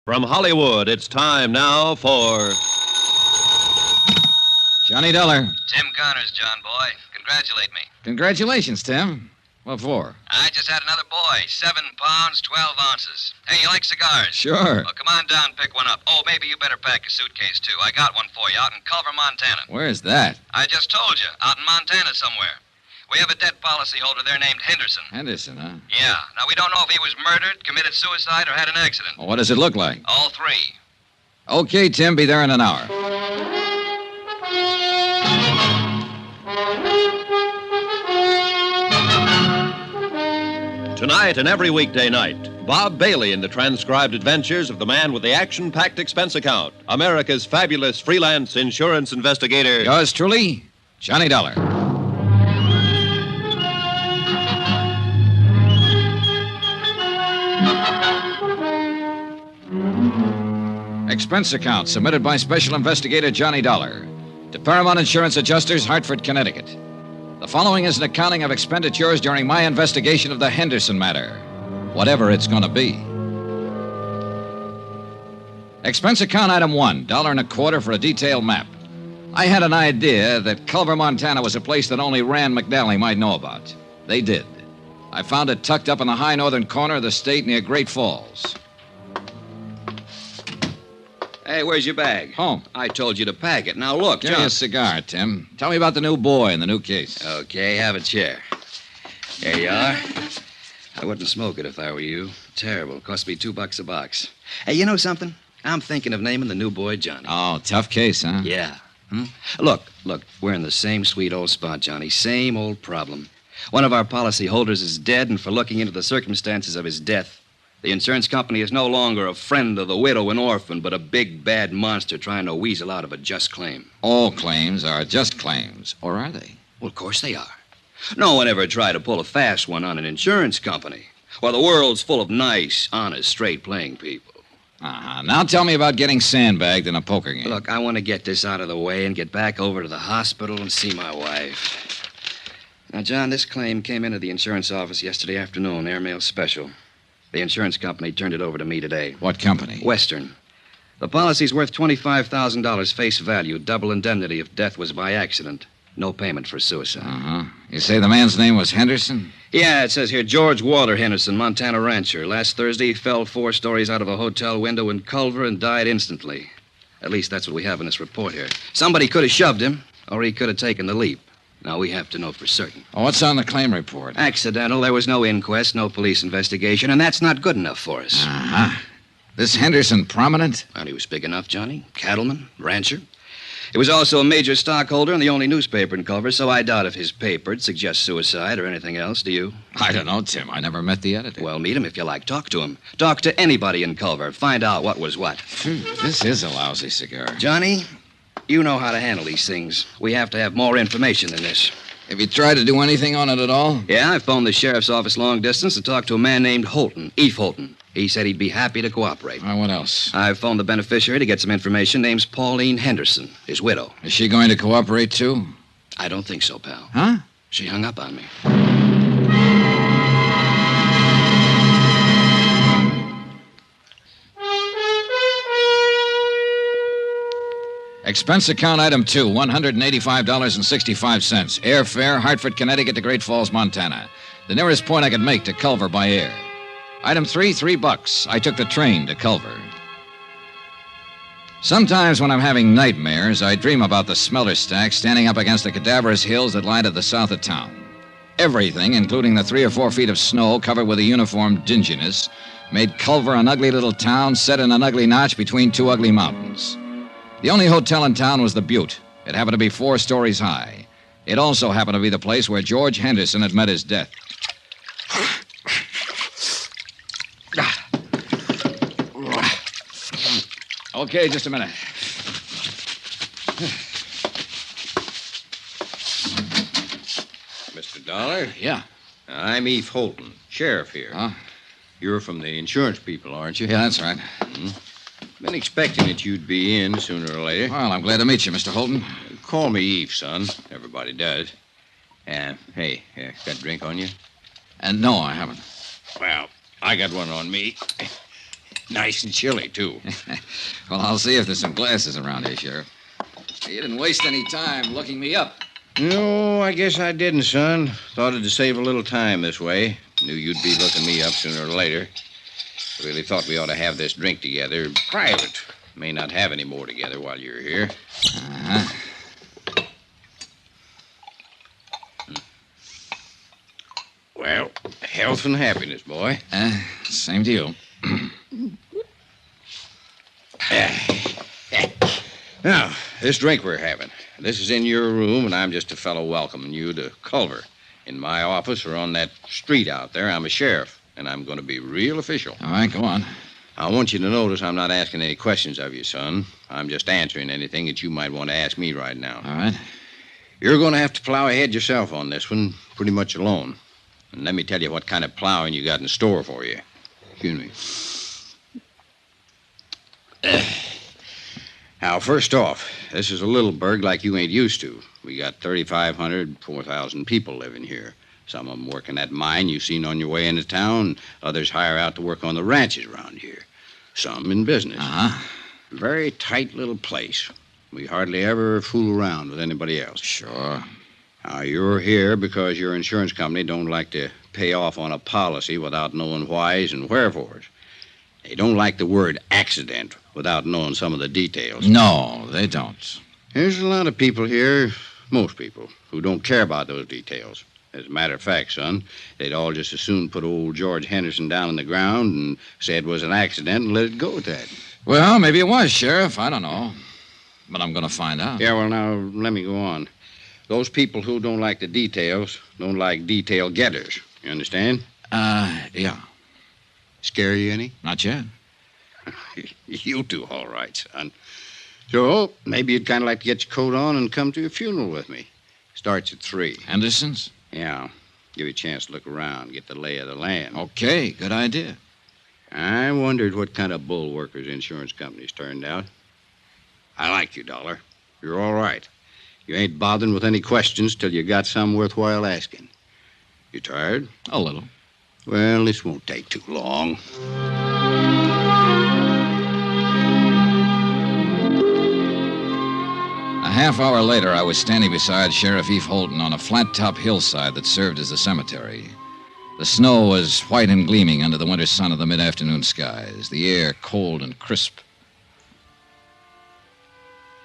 From Hollywood, it's time now for... Johnny Dollar. Tim Connors, John boy. Congratulate me. Congratulations, Tim. What for? I just had another boy. 7 pounds, 12 ounces. Hey, you like cigars? Sure. Well, come on down and pick one up. Oh, maybe you better pack a suitcase, too. I got one for you out in Culver, Montana. Where's that? I just told you. Out in Montana somewhere. We have a debt policyholder there named Henderson. Henderson, huh? Yeah. Now, we don't know if he was murdered, committed suicide, or had an accident. Well, what does it look like? All three. Okay, Tim, be there in an hour. Tonight and every weekday night, Bob Bailey in the transcribed adventures of the man with the action-packed expense account, America's fabulous freelance insurance investigator. Yours truly, Johnny Dollar. Expense account submitted by Special Investigator Johnny Dollar to Paramount Insurance Adjusters, Hartford, Connecticut. The following is an accounting of expenditures during my investigation of the Henderson Matter, whatever it's going to be. Expense account item 1, $1.25 for a detailed map. I had an idea that Culver, Montana was a place that only Rand McNally might know about. They did. I found it tucked up in the high northern corner of the state near Great Falls. Hey, where's your bag? Home. I told you to pack it. Now, look, Give me John. a cigar, Tim. Tell me about the new boy and the new case. Okay, have a chair. There you are. I wouldn't smoke it if I were you. Terrible. Cost me $2 a box. Hey, you know something? I'm thinking of naming the new boy Johnny. Oh, tough case, huh? Yeah. Look, we're in the same sweet old spot, Johnny. Same old problem. One of our policy holders is dead, and for looking into the circumstances of his death, the insurance company is no longer a friend of the widow and orphan, but a big, bad monster trying to weasel out of a just claim. All claims are just claims, or are they? Well, of course they are. No one ever tried to pull a fast one on an insurance company. Well, the world's full of nice, honest, straight-playing people. Uh-huh. Now tell me about getting sandbagged in a poker game. Look, I want to get this out of the way and get back over to the hospital and see my wife. Now, John, this claim came into the insurance office yesterday afternoon, airmail special. The insurance company turned it over to me today. What company? Western. The policy's worth $25,000 face value, double indemnity if death was by accident. No payment for suicide. Uh-huh. You say the man's name was Henderson? Yeah, it says here, George Walter Henderson, Montana rancher. Last Thursday, he fell 4 stories out of a hotel window in Culver and died instantly. At least that's what we have in this report here. Somebody could have shoved him, or he could have taken the leap. Now, we have to know for certain. Oh, what's on the claim report? Accidental. There was no inquest, no police investigation, and that's not good enough for us. Uh-huh. This Henderson prominent? Well, he was big enough, Johnny. Cattleman, rancher. He was also a major stockholder in the only newspaper in Culver, so I doubt if his paper'd suggest suicide or anything else, do you? I don't know, Tim. I never met the editor. Well, meet him if you like. Talk to him. Talk to anybody in Culver. Find out what was what. This is a lousy cigar. Johnny, you know how to handle these things. We have to have more information than this. Have you tried to do anything on it at all? Yeah, I phoned the sheriff's office long distance to talk to a man named Holton, Eve Holton. He said he'd be happy to cooperate. What else? I phoned the beneficiary to get some information. Name's Pauline Henderson, his widow. Is she going to cooperate, too? I don't think so, pal. Huh? She hung up on me. Expense account item 2, $185.65. Airfare, Hartford, Connecticut to Great Falls, Montana. The nearest point I could make to Culver by air. Item 3, $3. I took the train to Culver. Sometimes when I'm having nightmares, I dream about the smelter stack standing up against the cadaverous hills that lie to the south of town. Everything, including the 3 or 4 feet of snow covered with a uniform dinginess, made Culver an ugly little town set in an ugly notch between 2 ugly mountains. The only hotel in town was the Butte. It happened to be 4 stories high. It also happened to be the place where George Henderson had met his death. Okay, just a minute. Mr. Dollar? Yeah. I'm Eve Holton, sheriff here. Huh? You're from the insurance people, aren't you? Yeah, that's right. Been expecting that you'd be in sooner or later. Well, I'm glad to meet you, Mr. Holton. Call me Eve, son. Everybody does. Hey, got a drink on you? And no, I haven't. Well, I got one on me. Nice and chilly, too. Well, I'll see if there's some glasses around here, Sheriff. You didn't waste any time looking me up. No, I guess I didn't, son. Thought it'd save a little time this way. Knew you'd be looking me up sooner or later. Really thought we ought to have this drink together. Private. May not have any more together while you're here. Uh-huh. Well, health and happiness, boy. Same to you. Now, this drink we're having. This is in your room, and I'm just a fellow welcoming you to Culver. In my office or on that street out there, I'm a sheriff, and I'm going to be real official. All right, go on. I want you to notice I'm not asking any questions of you, son. I'm just answering anything that you might want to ask me right now. All right. You're going to have to plow ahead yourself on this one, pretty much alone. And let me tell you what kind of plowing you got in store for you. Excuse me. Now, first off, this is a little burg like you ain't used to. We got 3,500, 4,000 people living here. Some of them working that mine you seen on your way into town. Others hire out to work on the ranches around here. Some in business. Uh-huh. Very tight little place. We hardly ever fool around with anybody else. Sure. Now, you're here because your insurance company don't like to pay off on a policy without knowing whys and wherefores. They don't like the word accident without knowing some of the details. No, they don't. There's a lot of people here, most people, who don't care about those details. As a matter of fact, son, they'd all just as soon put old George Henderson down on the ground and say it was an accident and let it go at that. Well, maybe it was, Sheriff. I don't know. But I'm going to find out. Yeah, well, now, let me go on. Those people who don't like the details don't like detail getters. You understand? Yeah. Scare you any? Not yet. You do, all right, son. So, maybe you'd kind of like to get your coat on and come to a funeral with me. Starts at 3. Henderson's? Yeah. Give you a chance to look around, get the lay of the land. Okay, good idea. I wondered what kind of bull workers insurance companies turned out. I like you, Dollar. You're all right. You ain't bothering with any questions till you got some worthwhile asking. You tired? A little. Well, this won't take too long. A half hour later, I was standing beside Sheriff Eve Holton on a flat-top hillside that served as a cemetery. The snow was white and gleaming under the winter sun of the mid-afternoon skies, the air cold and crisp.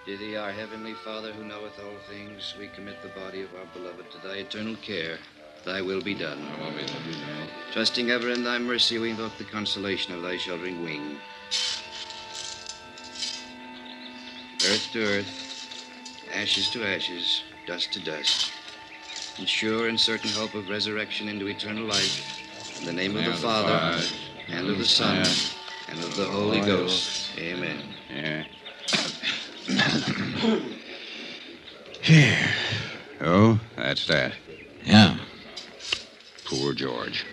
Dear thee, our heavenly Father, who knoweth all things, we commit the body of our beloved to thy eternal care. Thy will be done. Trusting ever in thy mercy, we invoke the consolation of thy sheltering wing. Earth to earth, ashes to ashes, dust to dust. In sure and certain hope of resurrection into eternal life, in the name of the Father, and of the Son, and of the Holy Ghost. Amen. Yeah. Here. Oh, that's that. Yeah. Poor George.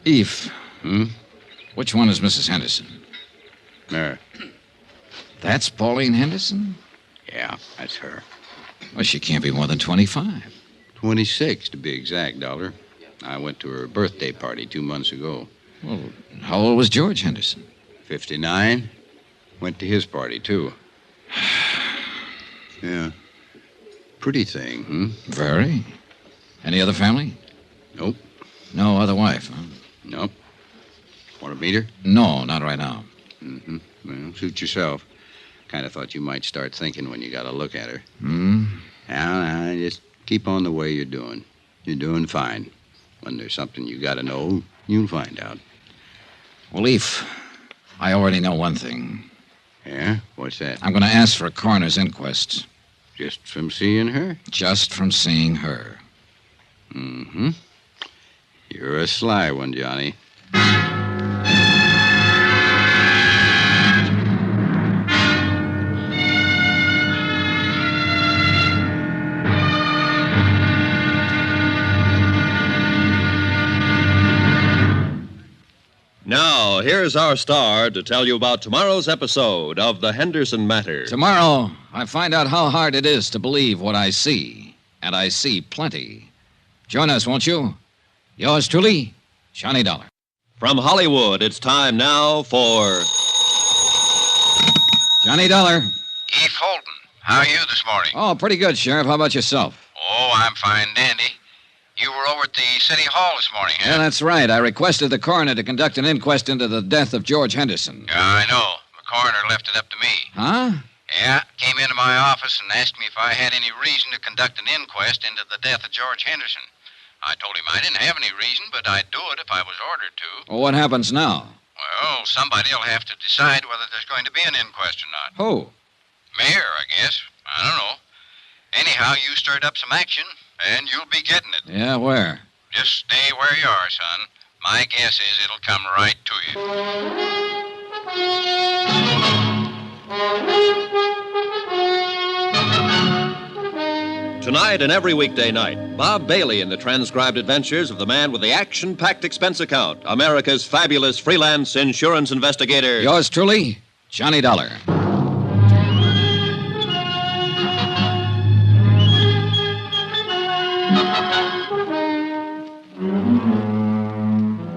Eve. Hmm? Which one is Mrs. Henderson? There. That's Pauline Henderson? Yeah, that's her. Well, she can't be more than 25. 26, to be exact, Dollar. I went to her birthday party 2 months ago. Well, how old was George Henderson? 59. Went to his party, too. Yeah. Pretty thing, hmm? Very. Any other family? Nope. No other wife, huh? Nope. Want to meet her? No, not right now. Mm-hmm. Well, suit yourself. Kind of thought you might start thinking when you got a look at her. Hmm? Now, just keep on the way you're doing. You're doing fine. When there's something you got to know, you'll find out. Well, Eve, I already know one thing. Yeah? What's that? I'm going to ask for a coroner's inquest. Just from seeing her? Just from seeing her. Mm-hmm. You're a sly one, Johnny. Now, here's our star to tell you about tomorrow's episode of The Henderson Matter. Tomorrow, I find out how hard it is to believe what I see. And I see plenty. Join us, won't you? Yours truly, Johnny Dollar. From Hollywood, it's time now for Johnny Dollar. Eve Holden, how are you this morning? Oh, pretty good, Sheriff. How about yourself? Oh, I'm fine, dandy. You were over at the City Hall this morning, huh? Yeah, that's right. I requested the coroner to conduct an inquest into the death of George Henderson. Yeah, I know. The coroner left it up to me. Huh? Yeah, came into my office and asked me if I had any reason to conduct an inquest into the death of George Henderson. I told him I didn't have any reason, but I'd do it if I was ordered to. Well, what happens now? Well, somebody'll have to decide whether there's going to be an inquest or not. Who? Mayor, I guess. I don't know. Anyhow, you stirred up some action, and you'll be getting it. Yeah, where? Just stay where you are, son. My guess is it'll come right to you. Tonight and every weekday night, Bob Bailey in the transcribed adventures of the man with the action-packed expense account, America's fabulous freelance insurance investigator. Yours truly, Johnny Dollar.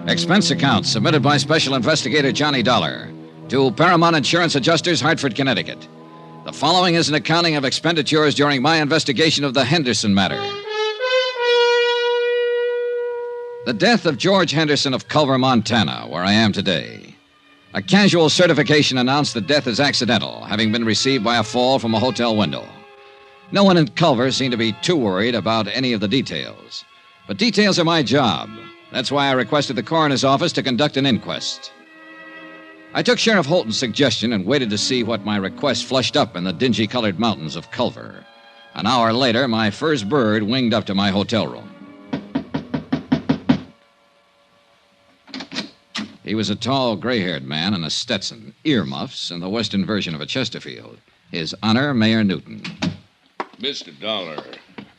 Expense account submitted by Special Investigator Johnny Dollar to Paramount Insurance Adjusters, Hartford, Connecticut. The following is an accounting of expenditures during my investigation of the Henderson Matter. The death of George Henderson of Culver, Montana, where I am today. A casual certification announced the death is accidental, having been received by a fall from a hotel window. No one in Culver seemed to be too worried about any of the details. But details are my job. That's why I requested the coroner's office to conduct an inquest. I took Sheriff Holton's suggestion and waited to see what my request flushed up in the dingy-colored mountains of Culver. An hour later, my first bird winged up to my hotel room. He was a tall, gray-haired man in a Stetson, earmuffs, and the western version of a Chesterfield. His Honor, Mayor Newton. Mr. Dollar,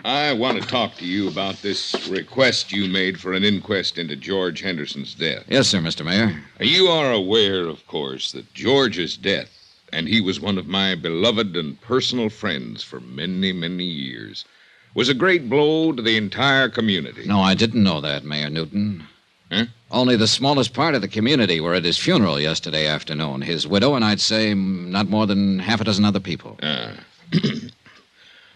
I want to talk to you about this request you made for an inquest into George Henderson's death. Yes, sir, Mr. Mayor. You are aware, of course, that George's death, and he was one of my beloved and personal friends for many, many years, was a great blow to the entire community. No, I didn't know that, Mayor Newton. Huh? Only the smallest part of the community were at his funeral yesterday afternoon. His widow and I'd say not more than half a dozen other people.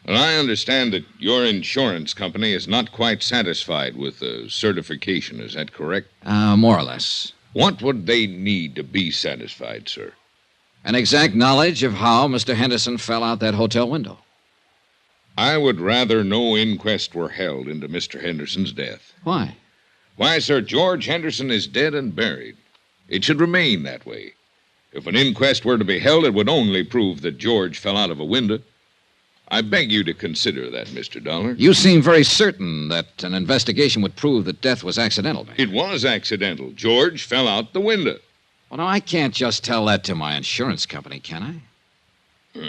Well, I understand that your insurance company is not quite satisfied with the certification. Is that correct? More or less. What would they need to be satisfied, sir? An exact knowledge of how Mr. Henderson fell out that hotel window. I would rather no inquest were held into Mr. Henderson's death. Why? Why, sir, George Henderson is dead and buried. It should remain that way. If an inquest were to be held, it would only prove that George fell out of a window. I beg you to consider that, Mr. Dollar. You seem very certain that an investigation would prove that death was accidental, Mayor. It was accidental. George fell out the window. Well, now, I can't just tell that to my insurance company, can I?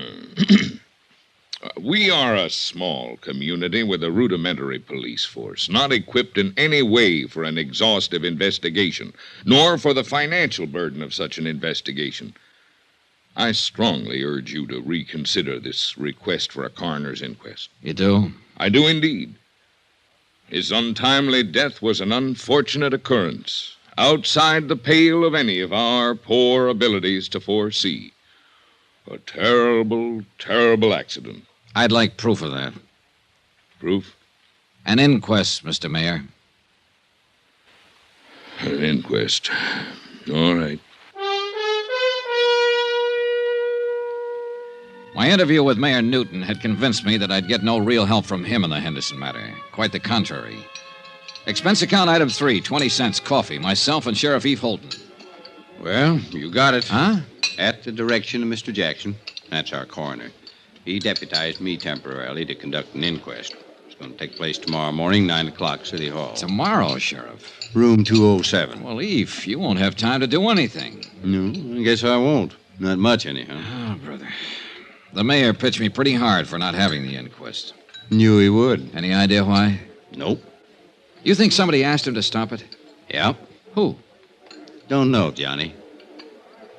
We are a small community with a rudimentary police force, not equipped in any way for an exhaustive investigation, nor for the financial burden of such an investigation. I strongly urge you to reconsider this request for a coroner's inquest. You do? I do indeed. His untimely death was an unfortunate occurrence, outside the pale of any of our poor abilities to foresee. A terrible, terrible accident. I'd like proof of that. Proof? An inquest, Mr. Mayor. An inquest. All right. My interview with Mayor Newton had convinced me that I'd get no real help from him in the Henderson matter. Quite the contrary. Expense account item 3, 20 cents, coffee. Myself and Sheriff Eve Holton. Well, you got it. Huh? At the direction of Mr. Jackson. That's our coroner. He deputized me temporarily to conduct an inquest. It's going to take place tomorrow morning, 9 o'clock, City Hall. Tomorrow, Sheriff. Room 207. Well, Eve, you won't have time to do anything. No, I guess I won't. Not much, anyhow. Oh, brother. The mayor pitched me pretty hard for not having the inquest. Knew he would. Any idea why? Nope. You think somebody asked him to stop it? Yeah. Who? Don't know, Johnny.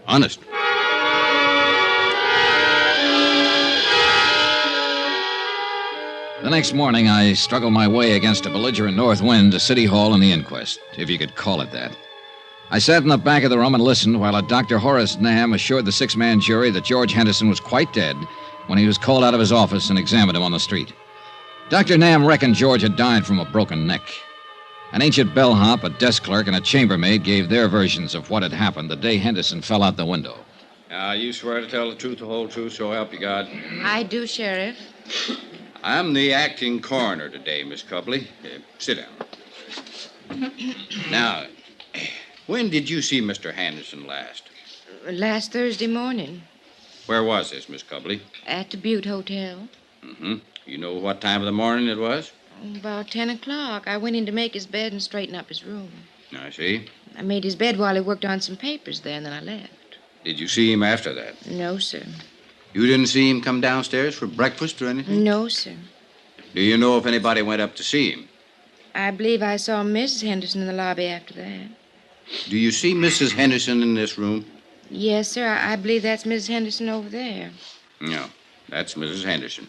Honest. The next morning, I struggled my way against a belligerent north wind to City Hall and the inquest, if you could call it that. I sat in the back of the room and listened while a Dr. Horace Nam assured the six-man jury that George Henderson was quite dead when he was called out of his office and examined him on the street. Dr. Nam reckoned George had died from a broken neck. An ancient bellhop, a desk clerk, and a chambermaid gave their versions of what had happened the day Henderson fell out the window. Now, you swear to tell the truth, the whole truth, so help you God? I do, Sheriff. I'm the acting coroner today, Miss Cubley. Sit down. Now, when did you see Mr. Henderson last? Last Thursday morning Where was this, Miss Cubley? at the Butte Hotel. Mm-hmm. You know what time of the morning it was? About 10 o'clock. I went in to make his bed and straighten up his room. I see. I made his bed while he worked on some papers there, and then I left. Did you see him after that? No, sir. You didn't see him come downstairs for breakfast or anything? No, sir. Do you know if anybody went up to see him? I believe I saw Mrs. Henderson in the lobby after that. Do you see Mrs. Henderson in this room? Yes, sir. I believe that's Mrs. Henderson over there. No, that's Mrs. Henderson.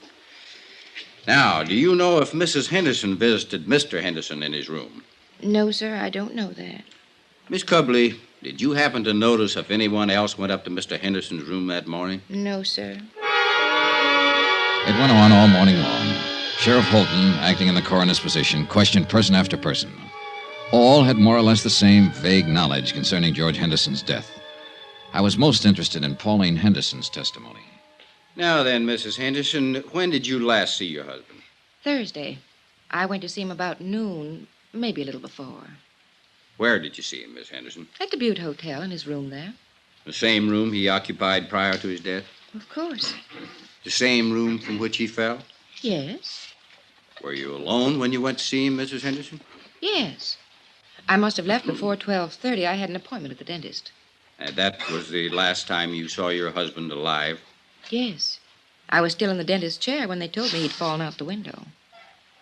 Now, do you know if Mrs. Henderson visited Mr. Henderson in his room? No, sir. I don't know that. Miss Cubley, did you happen to notice if anyone else went up to Mr. Henderson's room that morning? No, sir. It went on all morning long. Sheriff Holton, acting in the coroner's position, questioned person after person. All had more or less the same vague knowledge concerning George Henderson's death. I was most interested in Pauline Henderson's testimony. Now then, Mrs. Henderson, when did you last see your husband? Thursday. I went to see him about noon, maybe a little before. Where did you see him, Miss Henderson? At the Butte Hotel, in his room there. The same room he occupied prior to his death? Of course. The same room from which he fell? Yes. Were you alone when you went to see him, Mrs. Henderson? Yes. I must have left before 12:30. I had an appointment at the dentist. And that was the last time you saw your husband alive? Yes. I was still in the dentist's chair when they told me he'd fallen out the window.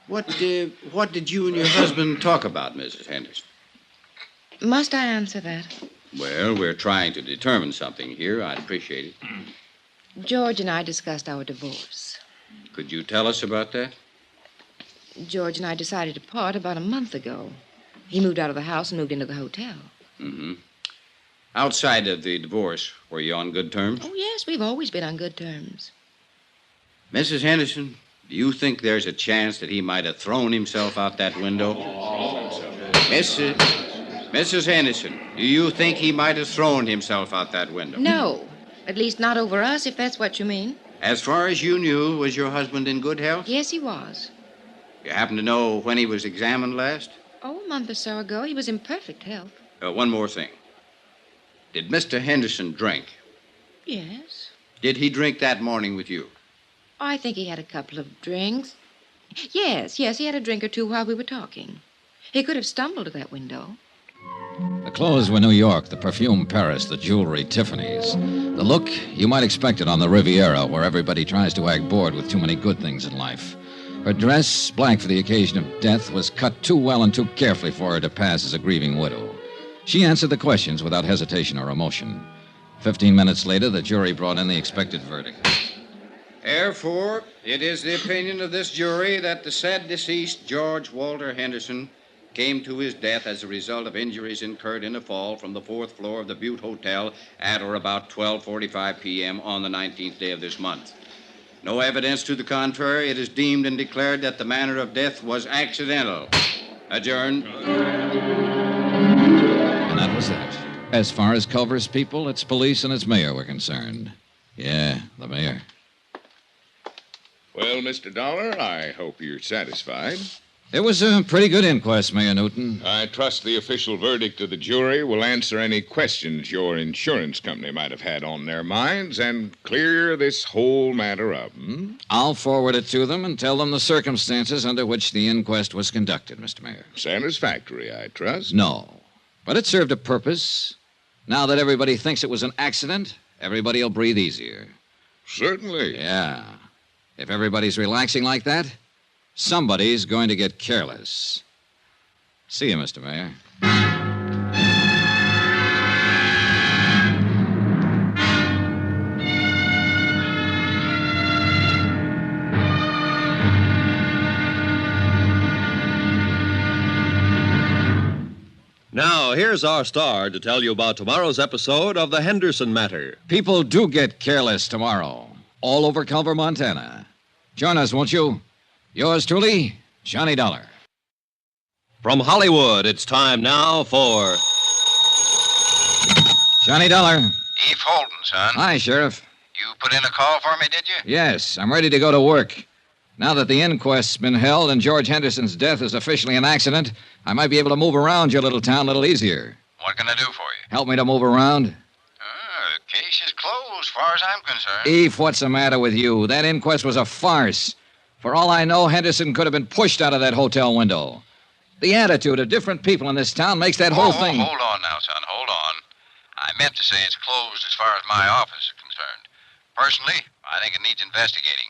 What did you and your husband talk about, Mrs. Henderson? Must I answer that? Well, we're trying to determine something here. I'd appreciate it. George and I discussed our divorce. Could you tell us about that? George and I decided to part about a month ago. He moved out of the house and moved into the hotel. Mm-hmm. Outside of the divorce, were you on good terms? Oh, yes, we've always been on good terms. Mrs. Henderson, do you think there's a chance that he might have thrown himself out that window? Mrs. Henderson, do you think he might have thrown himself out that window? No. At least not over us, if that's what you mean. As far as you knew, was your husband in good health? Yes, he was. You happen to know when he was examined last? Oh, a month or so ago. He was in perfect health. One more thing. Did Mr. Henderson drink? Yes. Did he drink that morning with you? I think he had a couple of drinks. Yes, he had a drink or two while we were talking. He could have stumbled to that window. The clothes were New York, the perfume Paris, the jewelry Tiffany's. The look, you might expect it on the Riviera, where everybody tries to act bored with too many good things in life. Her dress, black for the occasion of death, was cut too well and too carefully for her to pass as a grieving widow. She answered the questions without hesitation or emotion. 15 minutes later, the jury brought in the expected verdict. Therefore, it is the opinion of this jury that the said deceased, George Walter Henderson, came to his death as a result of injuries incurred in a fall from the 4th floor of the Butte Hotel at or about 12:45 p.m. on the 19th day of this month. No evidence to the contrary, it is deemed and declared that the manner of death was accidental. Adjourned. And that was that. As far as Culver's people, its police, and its mayor were concerned. Yeah, the mayor. Well, Mr. Dollar, I hope you're satisfied. It was a pretty good inquest, Mayor Newton. I trust the official verdict of the jury will answer any questions your insurance company might have had on their minds and clear this whole matter up. I'll forward it to them and tell them the circumstances under which the inquest was conducted, Mr. Mayor. Satisfactory, I trust. No, but it served a purpose. Now that everybody thinks it was an accident, everybody will breathe easier. Certainly. Yeah. If everybody's relaxing like that, somebody's going to get careless. See you, Mr. Mayor. Now, here's our star to tell you about tomorrow's episode of the Henderson Matter. People do get careless tomorrow, all over Culver, Montana. Join us, won't you? Yours truly, Johnny Dollar. From Hollywood, it's time now for Johnny Dollar. Eve Holden, son. Hi, Sheriff. You put in a call for me, did you? Yes, I'm ready to go to work. Now that the inquest's been held and George Henderson's death is officially an accident, I might be able to move around your little town a little easier. What can I do for you? Help me to move around? The case is closed, as far as I'm concerned. Eve, what's the matter with you? That inquest was a farce. For all I know, Henderson could have been pushed out of that hotel window. The attitude of different people in this town makes that whole thing... Hold on now, son. Hold on. I meant to say it's closed as far as my office is concerned. Personally, I think it needs investigating.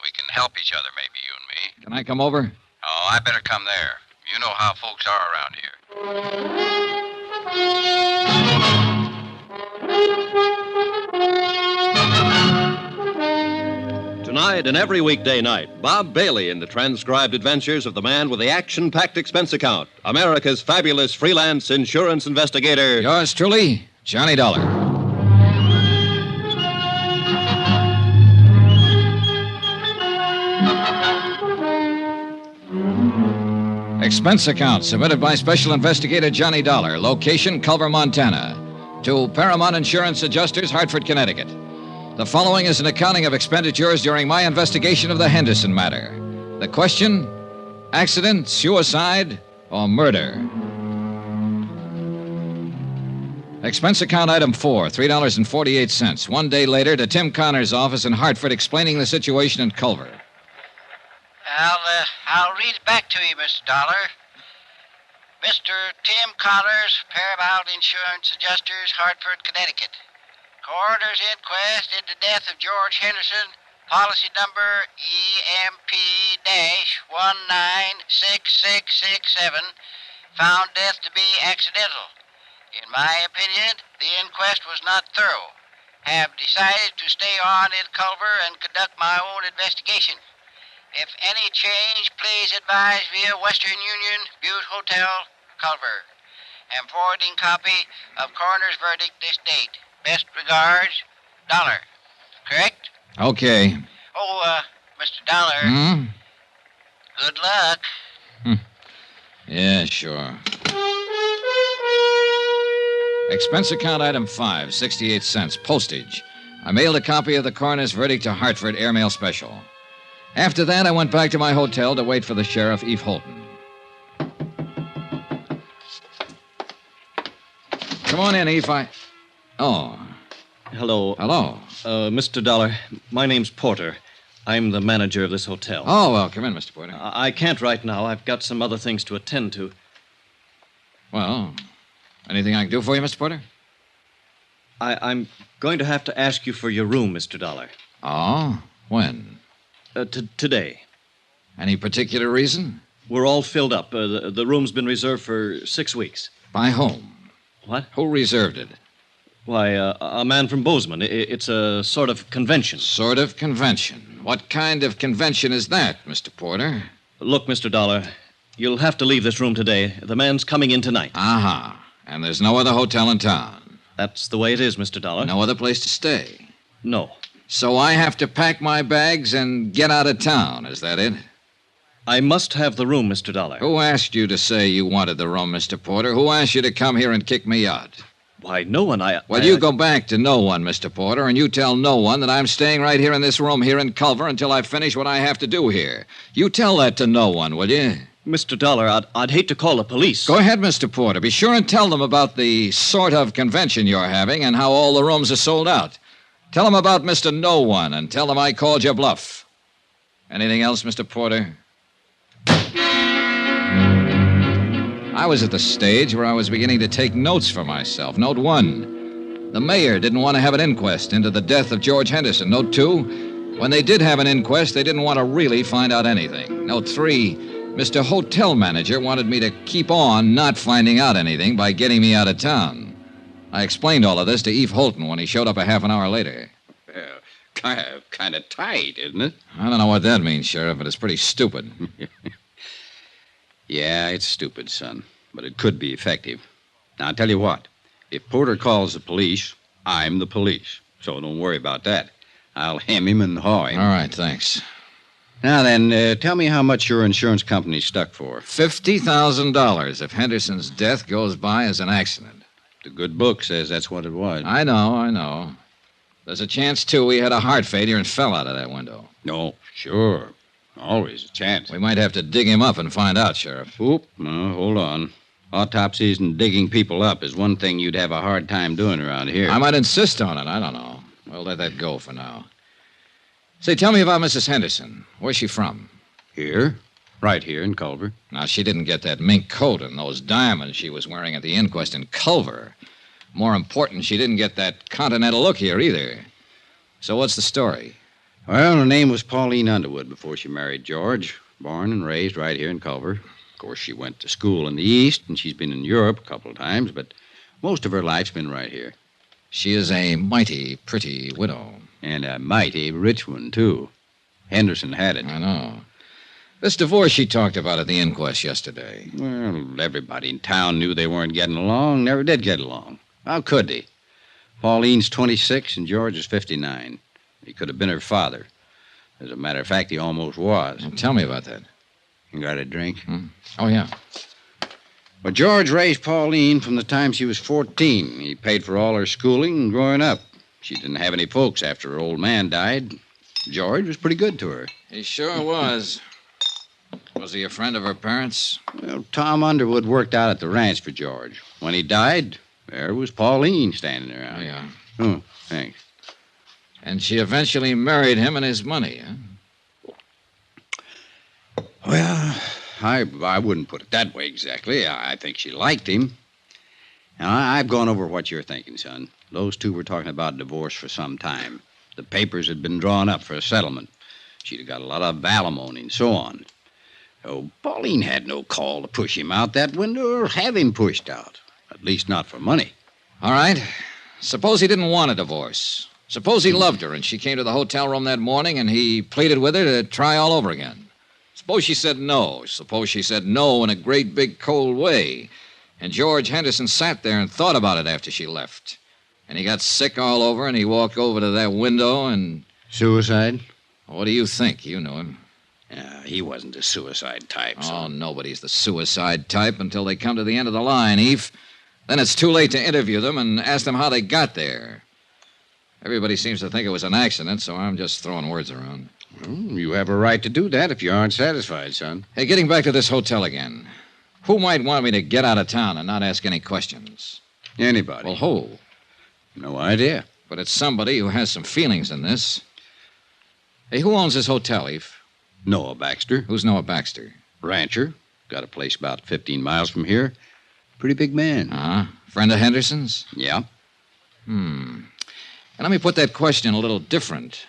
We can help each other, maybe, you and me. Can I come over? Oh, I better come there. You know how folks are around here. Tonight and every weekday night, Bob Bailey in the transcribed adventures of the man with the action-packed expense account, America's fabulous freelance insurance investigator. Yours truly, Johnny Dollar. Expense account submitted by Special Investigator Johnny Dollar. Location, Culver, Montana. To Paramount Insurance Adjusters, Hartford, Connecticut. The following is an accounting of expenditures during my investigation of the Henderson matter. The question, accident, suicide, or murder? Expense account item 4, $3.48. 1 day later to Tim Connor's office in Hartford explaining the situation in Culver. I'll read it back to you, Mr. Dollar. Mr. Tim Connors, Paramount Insurance Adjusters, Hartford, Connecticut. Coroner's inquest into death of George Henderson, policy number EMP-196667, found death to be accidental. In my opinion, the inquest was not thorough. Have decided to stay on in Culver and conduct my own investigation. If any change, please advise via Western Union, Butte Hotel, Culver. Am forwarding copy of coroner's verdict this date. Best regards, Dollar. Correct? Okay. Oh, Mr. Dollar. Good luck. Yeah, sure. Expense account item 5, 68 cents, postage. I mailed a copy of the coroner's verdict to Hartford, airmail special. After that, I went back to my hotel to wait for the sheriff, Eve Holton. Come on in, Eve. Oh. Hello. Hello. Mr. Dollar, my name's Porter. I'm the manager of this hotel. Oh, well, come in, Mr. Porter. I can't right now. I've got some other things to attend to. Well, anything I can do for you, Mr. Porter? I'm going to have to ask you for your room, Mr. Dollar. Oh? When? Today. Any particular reason? We're all filled up. The room's been reserved for 6 weeks. By whom? What? Who reserved it? Why, a man from Bozeman. It's a sort of convention. Sort of convention? What kind of convention is that, Mr. Porter? Look, Mr. Dollar, you'll have to leave this room today. The man's coming in tonight. Uh-huh. And there's no other hotel in town? That's the way it is, Mr. Dollar. No other place to stay? No. So I have to pack my bags and get out of town, is that it? I must have the room, Mr. Dollar. Who asked you to say you wanted the room, Mr. Porter? Who asked you to come here and kick me out? Why, no one. You go back to no one, Mr. Porter, and you tell no one that I'm staying right here in this room here in Culver until I finish what I have to do here. You tell that to no one, will you? Mr. Dollar, I'd hate to call the police. Go ahead, Mr. Porter. Be sure and tell them about the sort of convention you're having and how all the rooms are sold out. Tell them about Mr. No One and tell them I called your bluff. Anything else, Mr. Porter? I was at the stage where I was beginning to take notes for myself. Note 1, the mayor didn't want to have an inquest into the death of George Henderson. Note 2, when they did have an inquest, they didn't want to really find out anything. Note 3, Mr. Hotel Manager wanted me to keep on not finding out anything by getting me out of town. I explained all of this to Eve Holton when he showed up a half an hour later. Well, kind of tight, isn't it? I don't know what that means, Sheriff, but it's pretty stupid. Yeah, it's stupid, son, but it could be effective. Now, I'll tell you what. If Porter calls the police, I'm the police. So don't worry about that. I'll hem him and haw him. All right, thanks. Now then, tell me how much your insurance company's stuck for. $50,000 if Henderson's death goes by as an accident. The good book says that's what it was. I know. There's a chance, too, he had a heart failure and fell out of that window. No, sure. Always a chance. We might have to dig him up and find out, Sheriff. Oop, no, hold on. Autopsies and digging people up is one thing you'd have a hard time doing around here. I might insist on it. I don't know. We'll let that go for now. Say, tell me about Mrs. Henderson. Where's she from? Here. Right here in Culver. Now, she didn't get that mink coat and those diamonds she was wearing at the inquest in Culver. More important, she didn't get that continental look here either. So what's the story? Well, her name was Pauline Underwood before she married George. Born and raised right here in Culver. Of course, she went to school in the East, and she's been in Europe a couple of times, but most of her life's been right here. She is a mighty pretty widow. And a mighty rich one, too. Henderson had it. I know. This divorce she talked about at the inquest yesterday. Well, everybody in town knew they weren't getting along, never did get along. How could they? Pauline's 26 and George is 59. He could have been her father. As a matter of fact, he almost was. Well, tell me about that. You got a drink? Oh, yeah. Well, George raised Pauline from the time she was 14. He paid for all her schooling and growing up. She didn't have any folks after her old man died. George was pretty good to her. He sure was. Was he a friend of her parents? Well, Tom Underwood worked out at the ranch for George. When he died, there was Pauline standing around. Oh, yeah. Oh, thanks. And she eventually married him and his money, huh? Well, I wouldn't put it that way exactly. I think she liked him. Now, I've gone over what you're thinking, son. Those two were talking about divorce for some time. The papers had been drawn up for a settlement. She'd have got a lot of alimony and so on. Oh, Pauline had no call to push him out that window or have him pushed out. At least not for money. All right. Suppose he didn't want a divorce. Suppose he loved her and she came to the hotel room that morning and he pleaded with her to try all over again. Suppose she said no. Suppose she said no in a great big cold way. And George Henderson sat there and thought about it after she left. And he got sick all over and he walked over to that window and... Suicide? What do you think? You knew him. He wasn't a suicide type, Oh, son. nobody's the suicide type until they come to the end of the line, Eve. Then it's too late to interview them and ask them how they got there. Everybody seems to think it was an accident, so I'm just throwing words around. Well, you have a right to do that if you aren't satisfied, son. Hey, getting back to this hotel again. Who might want me to get out of town and not ask any questions? Anybody. Well, who? No idea. But it's somebody who has some feelings in this. Hey, who owns this hotel, Eve? Noah Baxter. Who's Noah Baxter? Rancher. Got a place about 15 miles from here. Pretty big man. Uh-huh. Friend of Henderson's? Yeah. And let me put that question a little different.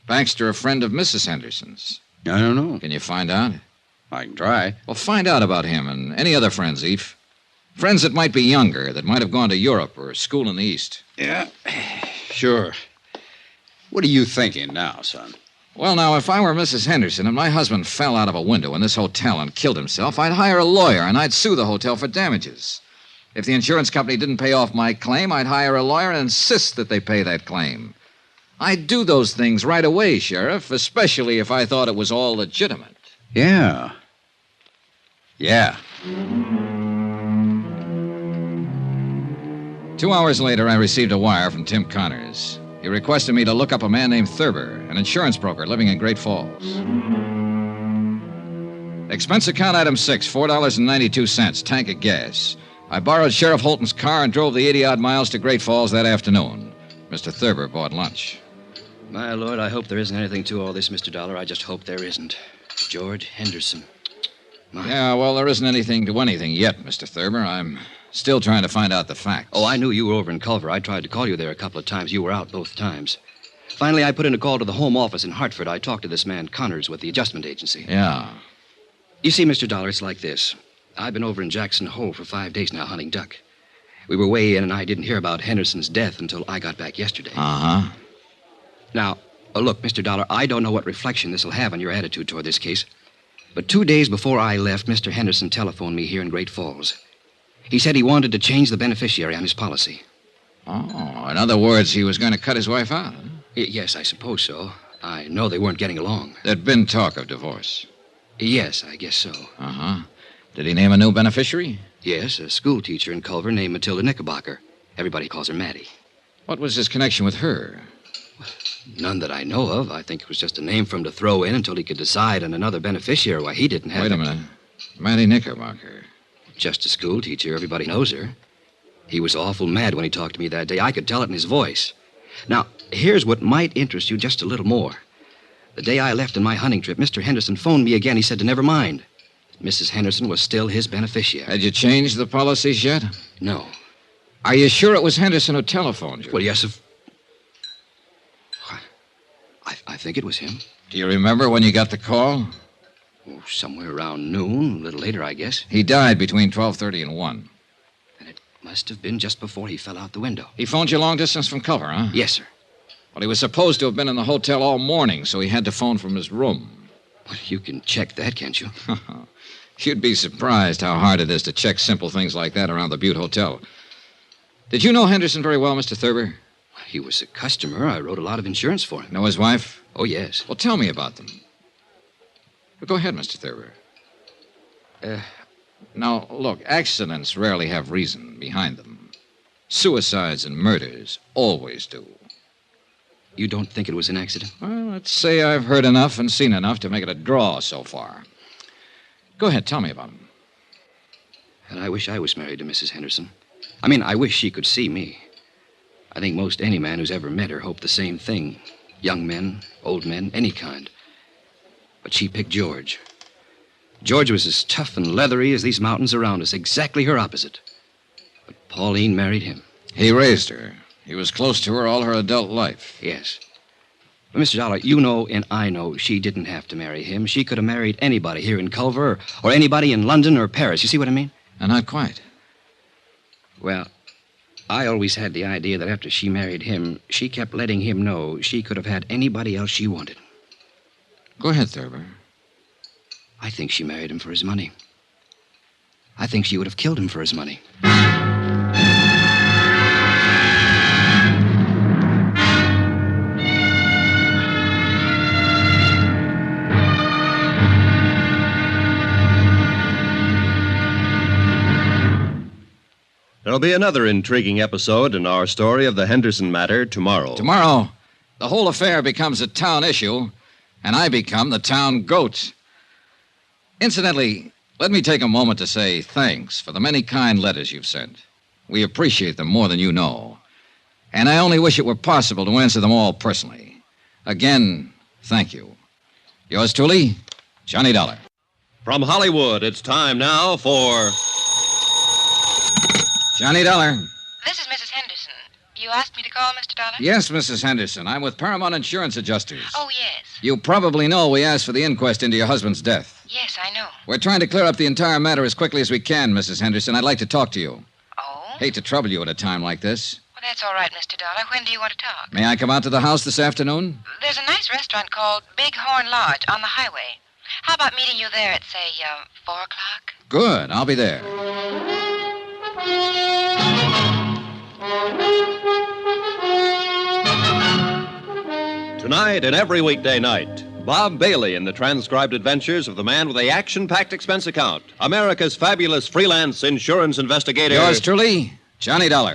Baxter a friend of Mrs. Henderson's? I don't know. Can you find out? I can try. Well, find out about him and any other friends, Eve. Friends that might be younger, that might have gone to Europe or school in the East. Yeah. Sure. What are you thinking now, son? Well, now, if I were Mrs. Henderson and my husband fell out of a window in this hotel and killed himself, I'd hire a lawyer and I'd sue the hotel for damages. If the insurance company didn't pay off my claim, I'd hire a lawyer and insist that they pay that claim. I'd do those things right away, Sheriff, especially if I thought it was all legitimate. Yeah. Yeah. 2 hours later, I received a wire from Tim Connors. He requested me to look up a man named Thurber, an insurance broker living in Great Falls. Expense account item 6, $4.92, tank of gas. I borrowed Sheriff Holton's car and drove the 80-odd miles to Great Falls that afternoon. Mr. Thurber bought lunch. My Lord, I hope there isn't anything to all this, Mr. Dollar. I just hope there isn't. George Henderson. Yeah, well, there isn't anything to anything yet, Mr. Thurber. I'm still trying to find out the facts. Oh, I knew you were over in Culver. I tried to call you there a couple of times. You were out both times. Finally, I put in a call to the home office in Hartford. I talked to this man, Connors, with the adjustment agency. Yeah. You see, Mr. Dollar, it's like this. I've been over in Jackson Hole for 5 days now hunting duck. We were way in, and I didn't hear about Henderson's death until I got back yesterday. Uh-huh. Now, look, Mr. Dollar, I don't know what reflection this will have on your attitude toward this case, but 2 days before I left, Mr. Henderson telephoned me here in Great Falls. He said he wanted to change the beneficiary on his policy. Oh, in other words, he was going to cut his wife out. Huh? Yes, I suppose so. I know they weren't getting along. There'd been talk of divorce. Yes, I guess so. Uh-huh. Did he name a new beneficiary? Yes, a school teacher in Culver named Matilda Knickerbocker. Everybody calls her Maddie. What was his connection with her? None that I know of. I think it was just a name for him to throw in until he could decide on another beneficiary. Why, he didn't have... Wait a minute. Maddie Knickerbocker. Just a school teacher. Everybody knows her. He was awful mad when he talked to me that day. I could tell it in his voice. Now, here's what might interest you just a little more. The day I left on my hunting trip, Mr. Henderson phoned me again. He said to never mind. Mrs. Henderson was still his beneficiary. Had you changed the policies yet? No. Are you sure it was Henderson who telephoned you? Well, yes, I think it was him. Do you remember when you got the call? Oh, somewhere around noon, a little later, I guess. He died between 12:30 and 1. And it must have been just before he fell out the window. He phoned you long distance from Culver, huh? Yes, sir. Well, he was supposed to have been in the hotel all morning, so he had to phone from his room. Well, you can check that, can't you? You'd be surprised how hard it is to check simple things like that around the Butte Hotel. Did you know Henderson very well, Mr. Thurber? He was a customer. I wrote a lot of insurance for him. Know his wife? Oh, yes. Well, tell me about them. Go ahead, Mr. Thurber. Now, look, accidents rarely have reason behind them. Suicides and murders always do. You don't think it was an accident? Well, let's say I've heard enough and seen enough to make it a draw so far. Go ahead, tell me about him. And I wish I was married to Mrs. Henderson. I mean, I wish she could see me. I think most any man who's ever met her hoped the same thing. Young men, old men, any kind. But she picked George. George was as tough and leathery as these mountains around us, exactly her opposite. But Pauline married him. He raised her. He was close to her all her adult life. Yes. But, Mr. Dollar, you know and I know she didn't have to marry him. She could have married anybody here in Culver or anybody in London or Paris. You see what I mean? Not quite. Well, I always had the idea that after she married him, she kept letting him know she could have had anybody else she wanted. Go ahead, Thurber. I think she married him for his money. I think she would have killed him for his money. There'll be another intriguing episode in our story of the Henderson Matter tomorrow. Tomorrow, the whole affair becomes a town issue, and I become the town goat. Incidentally, let me take a moment to say thanks for the many kind letters you've sent. We appreciate them more than you know. And I only wish it were possible to answer them all personally. Again, thank you. Yours truly, Johnny Dollar. From Hollywood, it's time now for... Johnny Dollar. This is Mrs. Henderson. You asked me to call, Mr. Dollar? Yes, Mrs. Henderson. I'm with Paramount Insurance Adjusters. Oh, yes. You probably know we asked for the inquest into your husband's death. Yes, I know. We're trying to clear up the entire matter as quickly as we can, Mrs. Henderson. I'd like to talk to you. Oh? Hate to trouble you at a time like this. Well, that's all right, Mr. Dollar. When do you want to talk? May I come out to the house this afternoon? There's a nice restaurant called Big Horn Lodge on the highway. How about meeting you there at, say, 4 o'clock? Good. I'll be there. Tonight and every weekday night, Bob Bailey in the transcribed adventures of the man with the action-packed expense account, America's fabulous freelance insurance investigator. Yours truly, Johnny Dollar.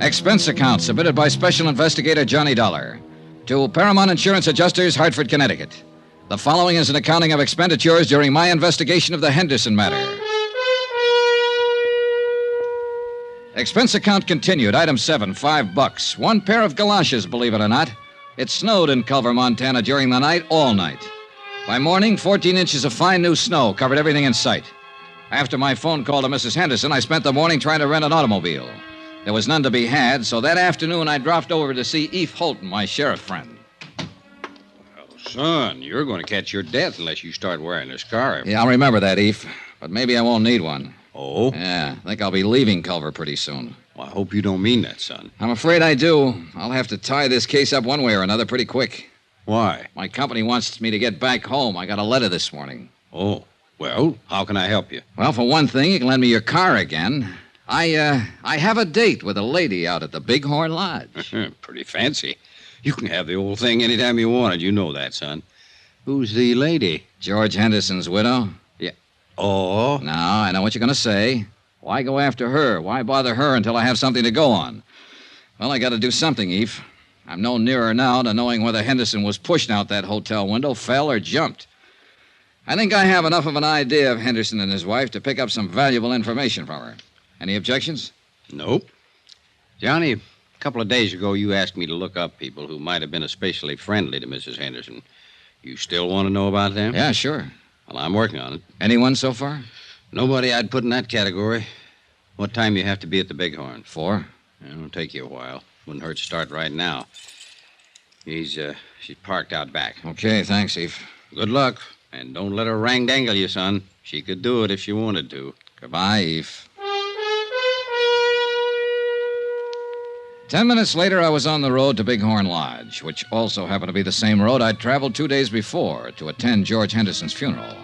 Expense account submitted by Special Investigator Johnny Dollar to Paramount Insurance Adjusters, Hartford, Connecticut. The following is an accounting of expenditures during my investigation of the Henderson matter. Expense account continued. Item 7, $5. One pair of galoshes, believe it or not. It snowed in Culver, Montana during the night, all night. By morning, 14 inches of fine new snow covered everything in sight. After my phone call to Mrs. Henderson, I spent the morning trying to rent an automobile. There was none to be had, so that afternoon I dropped over to see Eve Holton, my sheriff friend. Son, you're going to catch your death unless you start wearing a scarf. Yeah, I'll remember that, Eve. But maybe I won't need one. Oh? Yeah, I think I'll be leaving Culver pretty soon. Well, I hope you don't mean that, son. I'm afraid I do. I'll have to tie this case up one way or another pretty quick. Why? My company wants me to get back home. I got a letter this morning. Oh, well, how can I help you? Well, for one thing, you can lend me your car again. I have a date with a lady out at the Bighorn Lodge. Pretty fancy. You can have the old thing anytime you want it. You know that, son. Who's the lady? George Henderson's widow. Yeah. Oh? Now, I know what you're going to say. Why go after her? Why bother her until I have something to go on? Well, I got to do something, Eve. I'm no nearer now to knowing whether Henderson was pushed out that hotel window, fell, or jumped. I think I have enough of an idea of Henderson and his wife to pick up some valuable information from her. Any objections? Nope. Johnny, a couple of days ago, you asked me to look up people who might have been especially friendly to Mrs. Henderson. You still want to know about them? Yeah, sure. Well, I'm working on it. Anyone so far? Nobody I'd put in that category. What time you have to be at the Bighorn? 4. It'll take you a while. Wouldn't hurt to start right now. She's parked out back. Okay, thanks, Eve. Good luck. And don't let her rang-dangle you, son. She could do it if she wanted to. Goodbye, Eve. 10 minutes later, I was on the road to Bighorn Lodge, which also happened to be the same road I'd traveled 2 days before to attend George Henderson's funeral.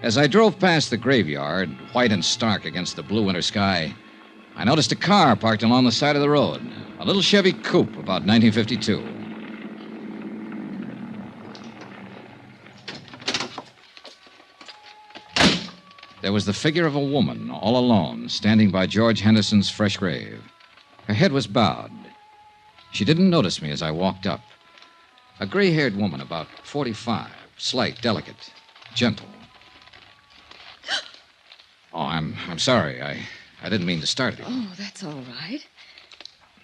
As I drove past the graveyard, white and stark against the blue winter sky, I noticed a car parked along the side of the road, a little Chevy coupe about 1952. There was the figure of a woman, all alone, standing by George Henderson's fresh grave. Her head was bowed. She didn't notice me as I walked up. A gray-haired woman, about 45, slight, delicate, gentle. Oh, I'm sorry. I didn't mean to start it. Oh, that's all right.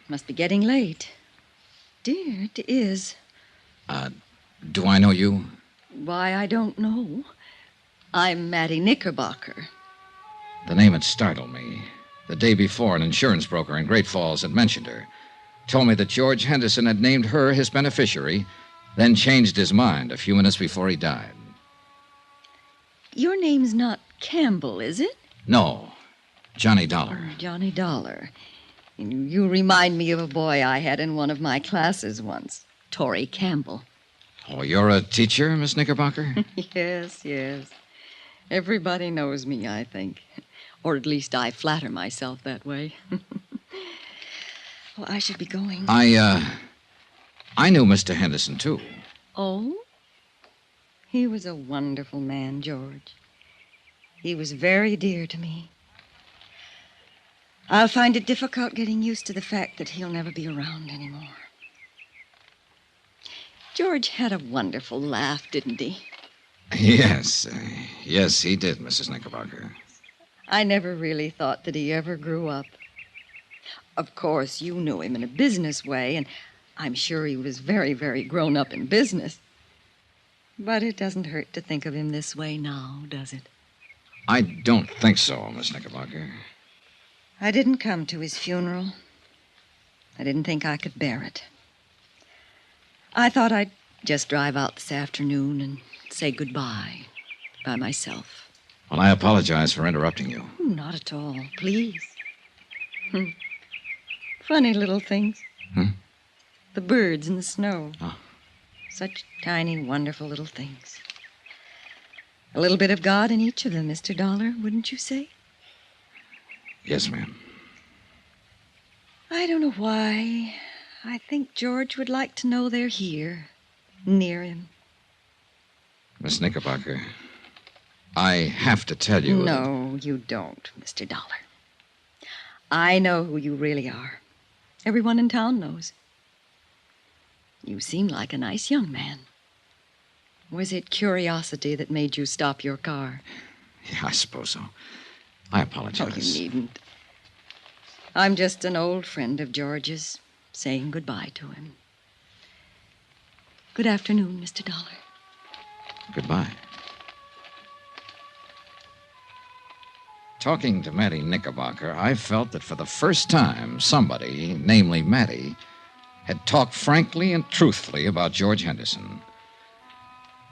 Must be getting late. Dear, it is. Do I know you? Why, I don't know. I'm Mattie Knickerbocker. The name had startled me. The day before, an insurance broker in Great Falls had mentioned her. Told me that George Henderson had named her his beneficiary, then changed his mind a few minutes before he died. Your name's not Campbell, is it? No, Johnny Dollar. Oh, Johnny Dollar. You remind me of a boy I had in one of my classes once, Torrey Campbell. Oh, you're a teacher, Miss Knickerbocker? Yes. Everybody knows me, I think. Or at least I flatter myself that way. Well, I should be going. I knew Mr. Henderson, too. Oh? He was a wonderful man, George. He was very dear to me. I'll find it difficult getting used to the fact that he'll never be around anymore. George had a wonderful laugh, didn't he? Yes, he did, Mrs. Knickerbocker. I never really thought that he ever grew up. Of course, you knew him in a business way, and I'm sure he was very, very grown up in business. But it doesn't hurt to think of him this way now, does it? I don't think so, Miss Knickerbocker. I didn't come to his funeral. I didn't think I could bear it. I thought I'd just drive out this afternoon and say goodbye by myself. Well, I apologize for interrupting you. Not at all, please. Funny little things. The birds in the snow. Oh. Such tiny, wonderful little things. A little bit of God in each of them, Mr. Dollar, wouldn't you say? Yes, ma'am. I don't know why. I think George would like to know they're here, near him. Miss Knickerbocker, I have to tell you... No, you don't, Mr. Dollar. I know who you really are. Everyone in town knows. You seem like a nice young man. Was it curiosity that made you stop your car? Yeah, I suppose so. I apologize. Oh, you needn't. I'm just an old friend of George's, saying goodbye to him. Good afternoon, Mr. Dollar. Goodbye. Talking to Mattie Knickerbocker, I felt that for the first time, somebody, namely Mattie, had talked frankly and truthfully about George Henderson.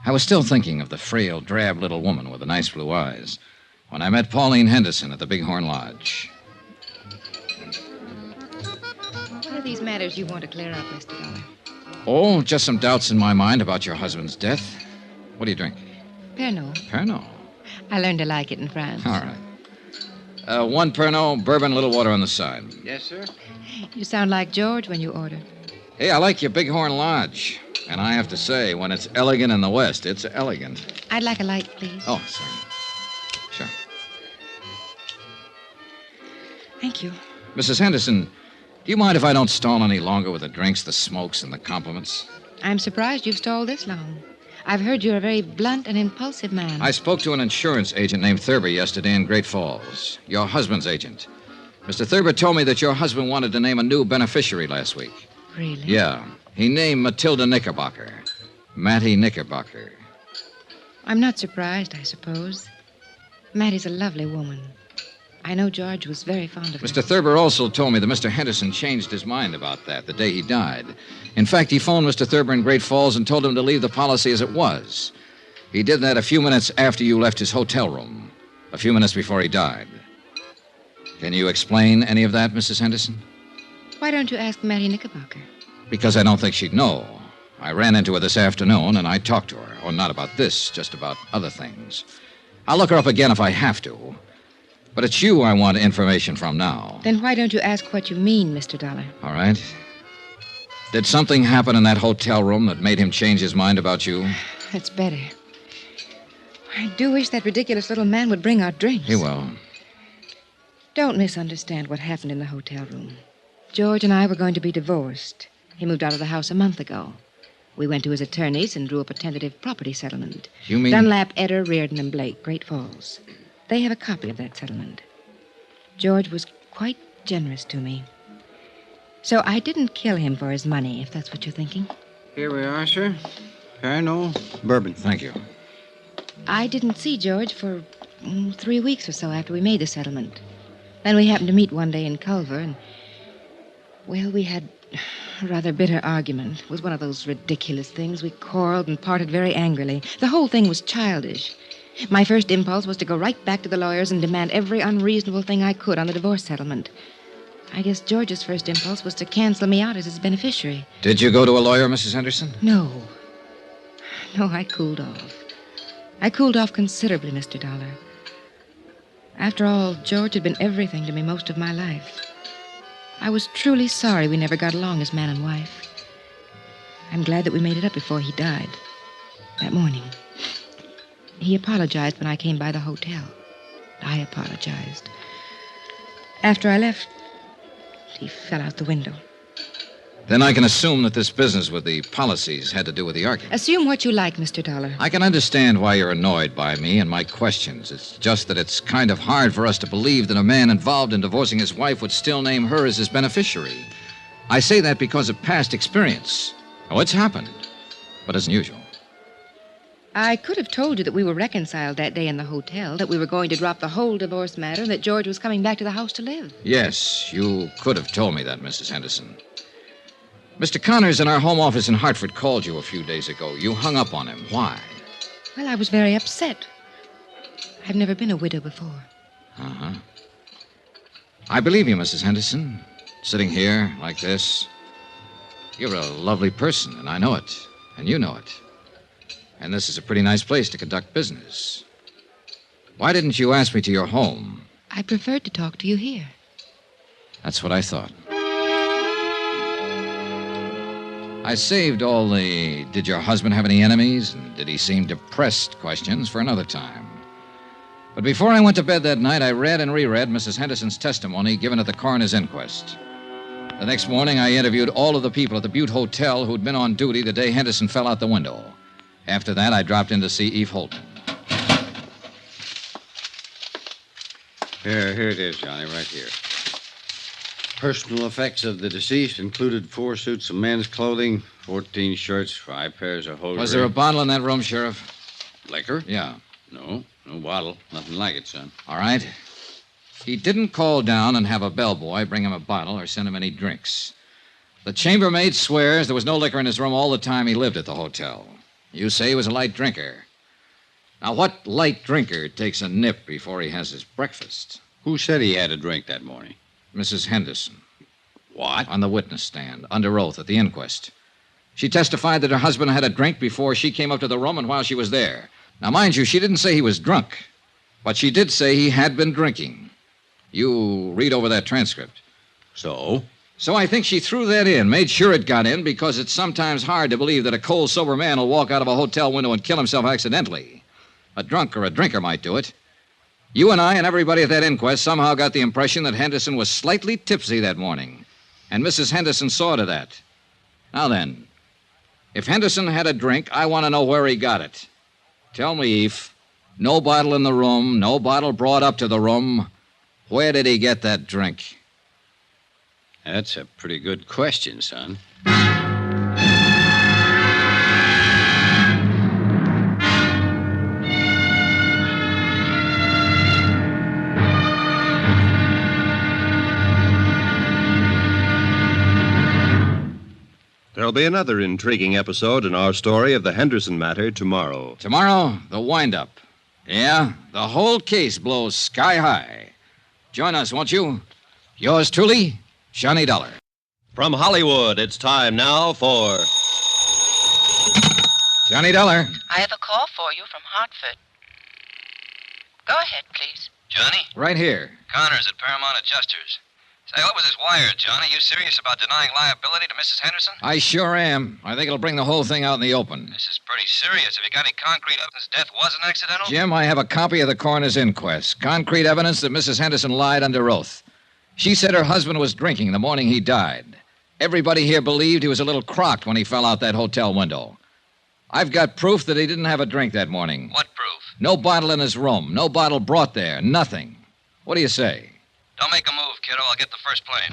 I was still thinking of the frail, drab little woman with the nice blue eyes when I met Pauline Henderson at the Bighorn Lodge. are these matters you want to clear up, Mr. Dollar? Oh, just some doubts in my mind about your husband's death. What do you drink? Pernod. Pernod. I learned to like it in France. All right. One Pernod, bourbon, a little water on the side. Yes, sir. You sound like George when you order. Hey, I like your Bighorn Lodge. And I have to say, when it's elegant in the West, it's elegant. I'd like a light, please. Oh, sorry. Sure. Thank you. Mrs. Henderson, do you mind if I don't stall any longer with the drinks, the smokes, and the compliments? I'm surprised you've stalled this long. I've heard you're a very blunt and impulsive man. I spoke to an insurance agent named Thurber yesterday in Great Falls, your husband's agent. Mr. Thurber told me that your husband wanted to name a new beneficiary last week. Really? Yeah. He named Matilda Knickerbocker. Mattie Knickerbocker. I'm not surprised, I suppose. Mattie's a lovely woman. I know George was very fond of her. Mr. Thurber also told me that Mr. Henderson changed his mind about that the day he died. In fact, he phoned Mr. Thurber in Great Falls and told him to leave the policy as it was. He did that a few minutes after you left his hotel room, a few minutes before he died. Can you explain any of that, Mrs. Henderson? Why don't you ask Mattie Knickerbocker? Because I don't think she'd know. I ran into her this afternoon, and I talked to her. Oh, not about this, just about other things. I'll look her up again if I have to. But it's you I want information from now. Then why don't you ask what you mean, Mr. Dollar? All right. Did something happen in that hotel room that made him change his mind about you? It's better. I do wish that ridiculous little man would bring our drinks. He will. Don't misunderstand what happened in the hotel room. George and I were going to be divorced. He moved out of the house a month ago. We went to his attorneys and drew up a tentative property settlement. You mean... Dunlap, Eder, Reardon, and Blake, Great Falls. They have a copy of that settlement. George was quite generous to me. So I didn't kill him for his money, if that's what you're thinking. Here we are, sir. Pernod, bourbon. Thank you. I didn't see George for 3 weeks or so after we made the settlement. Then we happened to meet one day in Culver, and, well, we had a rather bitter argument. It was one of those ridiculous things. We quarreled and parted very angrily. The whole thing was childish. My first impulse was to go right back to the lawyers and demand every unreasonable thing I could on the divorce settlement. I guess George's first impulse was to cancel me out as his beneficiary. Did you go to a lawyer, Mrs. Henderson? No. No, I cooled off. I cooled off considerably, Mr. Dollar. After all, George had been everything to me most of my life. I was truly sorry we never got along as man and wife. I'm glad that we made it up before he died. That morning. He apologized when I came by the hotel. I apologized. After I left, he fell out the window. Then I can assume that this business with the policies had to do with the argument. Assume what you like, Mr. Dollar. I can understand why you're annoyed by me and my questions. It's just that it's kind of hard for us to believe that a man involved in divorcing his wife would still name her as his beneficiary. I say that because of past experience. Oh, it's happened, but isn't usual. I could have told you that we were reconciled that day in the hotel, that we were going to drop the whole divorce matter, and that George was coming back to the house to live. Yes, you could have told me that, Mrs. Henderson. Mr. Connors in our home office in Hartford called you a few days ago. You hung up on him. Why? Well, I was very upset. I've never been a widow before. Uh-huh. I believe you, Mrs. Henderson. Sitting here like this. You're a lovely person, and I know it. And you know it. And this is a pretty nice place to conduct business. Why didn't you ask me to your home? I preferred to talk to you here. That's what I thought. I saved all the did your husband have any enemies and did he seem depressed questions for another time. But before I went to bed that night, I read and reread Mrs. Henderson's testimony given at the coroner's inquest. The next morning, I interviewed all of the people at the Butte Hotel who'd been on duty the day Henderson fell out the window. After that, I dropped in to see Eve Holton. Here it is, Johnny, right here. Personal effects of the deceased included 4 suits of men's clothing, 14 shirts, 5 pairs of hosiery. Was there a bottle in that room, Sheriff? Liquor? Yeah. No bottle. Nothing like it, son. All right. He didn't call down and have a bellboy bring him a bottle or send him any drinks. The chambermaid swears there was no liquor in his room all the time he lived at the hotel. You say he was a light drinker. Now, what light drinker takes a nip before he has his breakfast? Who said he had a drink that morning? Mrs. Henderson. What? On the witness stand, under oath, at the inquest. She testified that her husband had a drink before she came up to the room and while she was there. Now, mind you, she didn't say he was drunk, but she did say he had been drinking. You read over that transcript. So? So I think she threw that in, made sure it got in, because it's sometimes hard to believe that a cold, sober man will walk out of a hotel window and kill himself accidentally. A drunk or a drinker might do it. You and I and everybody at that inquest somehow got the impression that Henderson was slightly tipsy that morning, and Mrs. Henderson saw to that. Now then, if Henderson had a drink, I want to know where he got it. Tell me, Eve. No bottle in the room, no bottle brought up to the room. Where did he get that drink? That's a pretty good question, son. There'll be another intriguing episode in our story of the Henderson Matter tomorrow. Tomorrow, the wind-up. Yeah, the whole case blows sky high. Join us, won't you? Yours truly, Johnny Dollar. From Hollywood, it's time now for... Johnny Dollar. I have a call for you from Hartford. Go ahead, please. Johnny? Right here. Connors at Paramount Adjusters. Say, what was this wire, Johnny? You serious about denying liability to Mrs. Henderson? I sure am. I think it'll bring the whole thing out in the open. This is pretty serious. Have you got any concrete evidence death wasn't accidental? Jim, I have a copy of the coroner's inquest. Concrete evidence that Mrs. Henderson lied under oath. She said her husband was drinking the morning he died. Everybody here believed he was a little crocked when he fell out that hotel window. I've got proof that he didn't have a drink that morning. What proof? No bottle in his room. No bottle brought there. Nothing. What do you say? Don't make a move, kiddo. I'll get the first plane.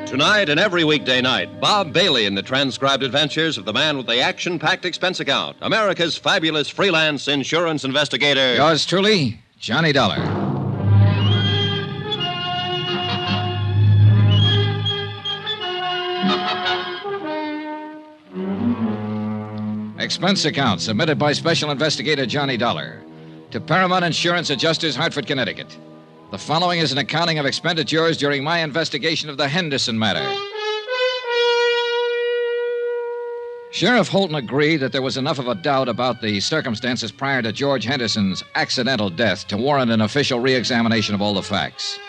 Tonight and every weekday night, Bob Bailey in the transcribed adventures of the man with the action-packed expense account, America's fabulous freelance insurance investigator. Yours truly, Johnny Dollar. Expense account submitted by Special Investigator Johnny Dollar to Paramount Insurance Adjusters, Hartford, Connecticut. The following is an accounting of expenditures during my investigation of the Henderson matter. Sheriff Holton agreed that there was enough of a doubt about the circumstances prior to George Henderson's accidental death to warrant an official re-examination of all the facts.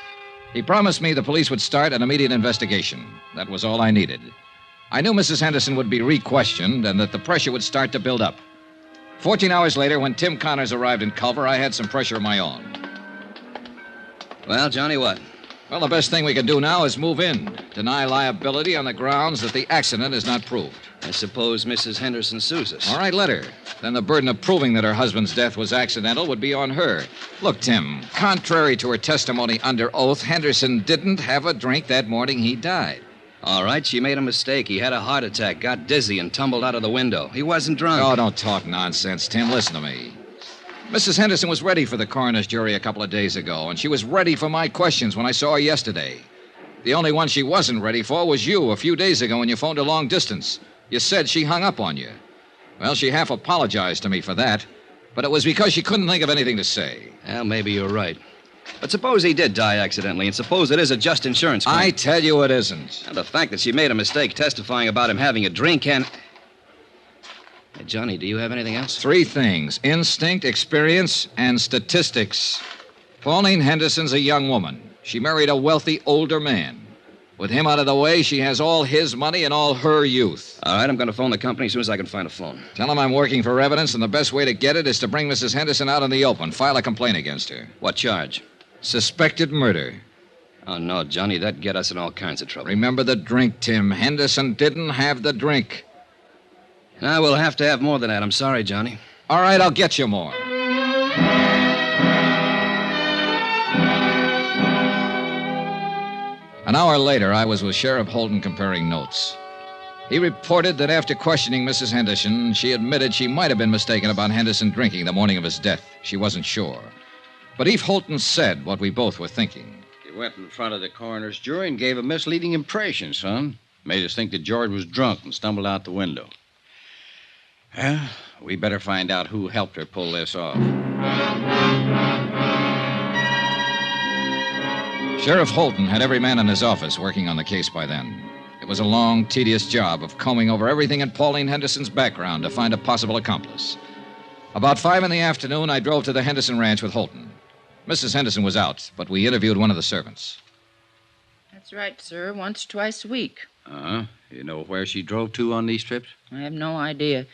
He promised me the police would start an immediate investigation. That was all I needed. I knew Mrs. Henderson would be re-questioned and that the pressure would start to build up. 14 hours later, when Tim Connors arrived in Culver, I had some pressure of my own. Well, Johnny, what? Well, the best thing we can do now is move in. Deny liability on the grounds that the accident is not proved. I suppose Mrs. Henderson sues us. All right, let her. Then the burden of proving that her husband's death was accidental would be on her. Look, Tim, contrary to her testimony under oath, Henderson didn't have a drink that morning he died. All right, she made a mistake. He had a heart attack, got dizzy, and tumbled out of the window. He wasn't drunk. Oh, don't talk nonsense, Tim. Listen to me. Mrs. Henderson was ready for the coroner's jury a couple of days ago, and she was ready for my questions when I saw her yesterday. The only one she wasn't ready for was you a few days ago when you phoned her long distance. You said she hung up on you. Well, she half apologized to me for that, but it was because she couldn't think of anything to say. Well, maybe you're right. But suppose he did die accidentally, and suppose it is a just insurance claim. I tell you it isn't. And the fact that she made a mistake testifying about him having a drink and... Hey, Johnny, do you have anything else? 3 things: instinct, experience, and statistics. Pauline Henderson's a young woman. She married a wealthy older man. With him out of the way, she has all his money and all her youth. All right, I'm going to phone the company as soon as I can find a phone. Tell them I'm working for evidence, and the best way to get it is to bring Mrs. Henderson out in the open. File a complaint against her. What charge? Suspected murder. Oh, no, Johnny, that'd get us in all kinds of trouble. Remember the drink, Tim. Henderson didn't have the drink. Now, we'll have to have more than that. I'm sorry, Johnny. All right, I'll get you more. An hour later, I was with Sheriff Holton comparing notes. He reported that after questioning Mrs. Henderson, she admitted she might have been mistaken about Henderson drinking the morning of his death. She wasn't sure. But Eve Holton said what we both were thinking. He went in front of the coroner's jury and gave a misleading impression, son. Made us think that George was drunk and stumbled out the window. Well, we better find out who helped her pull this off. Sheriff Holton had every man in his office working on the case by then. It was a long, tedious job of combing over everything in Pauline Henderson's background to find a possible accomplice. About 5 in the afternoon, I drove to the Henderson ranch with Holton. Mrs. Henderson was out, but we interviewed one of the servants. That's right, sir. Once or twice a week. You know where she drove to on these trips? I have no idea.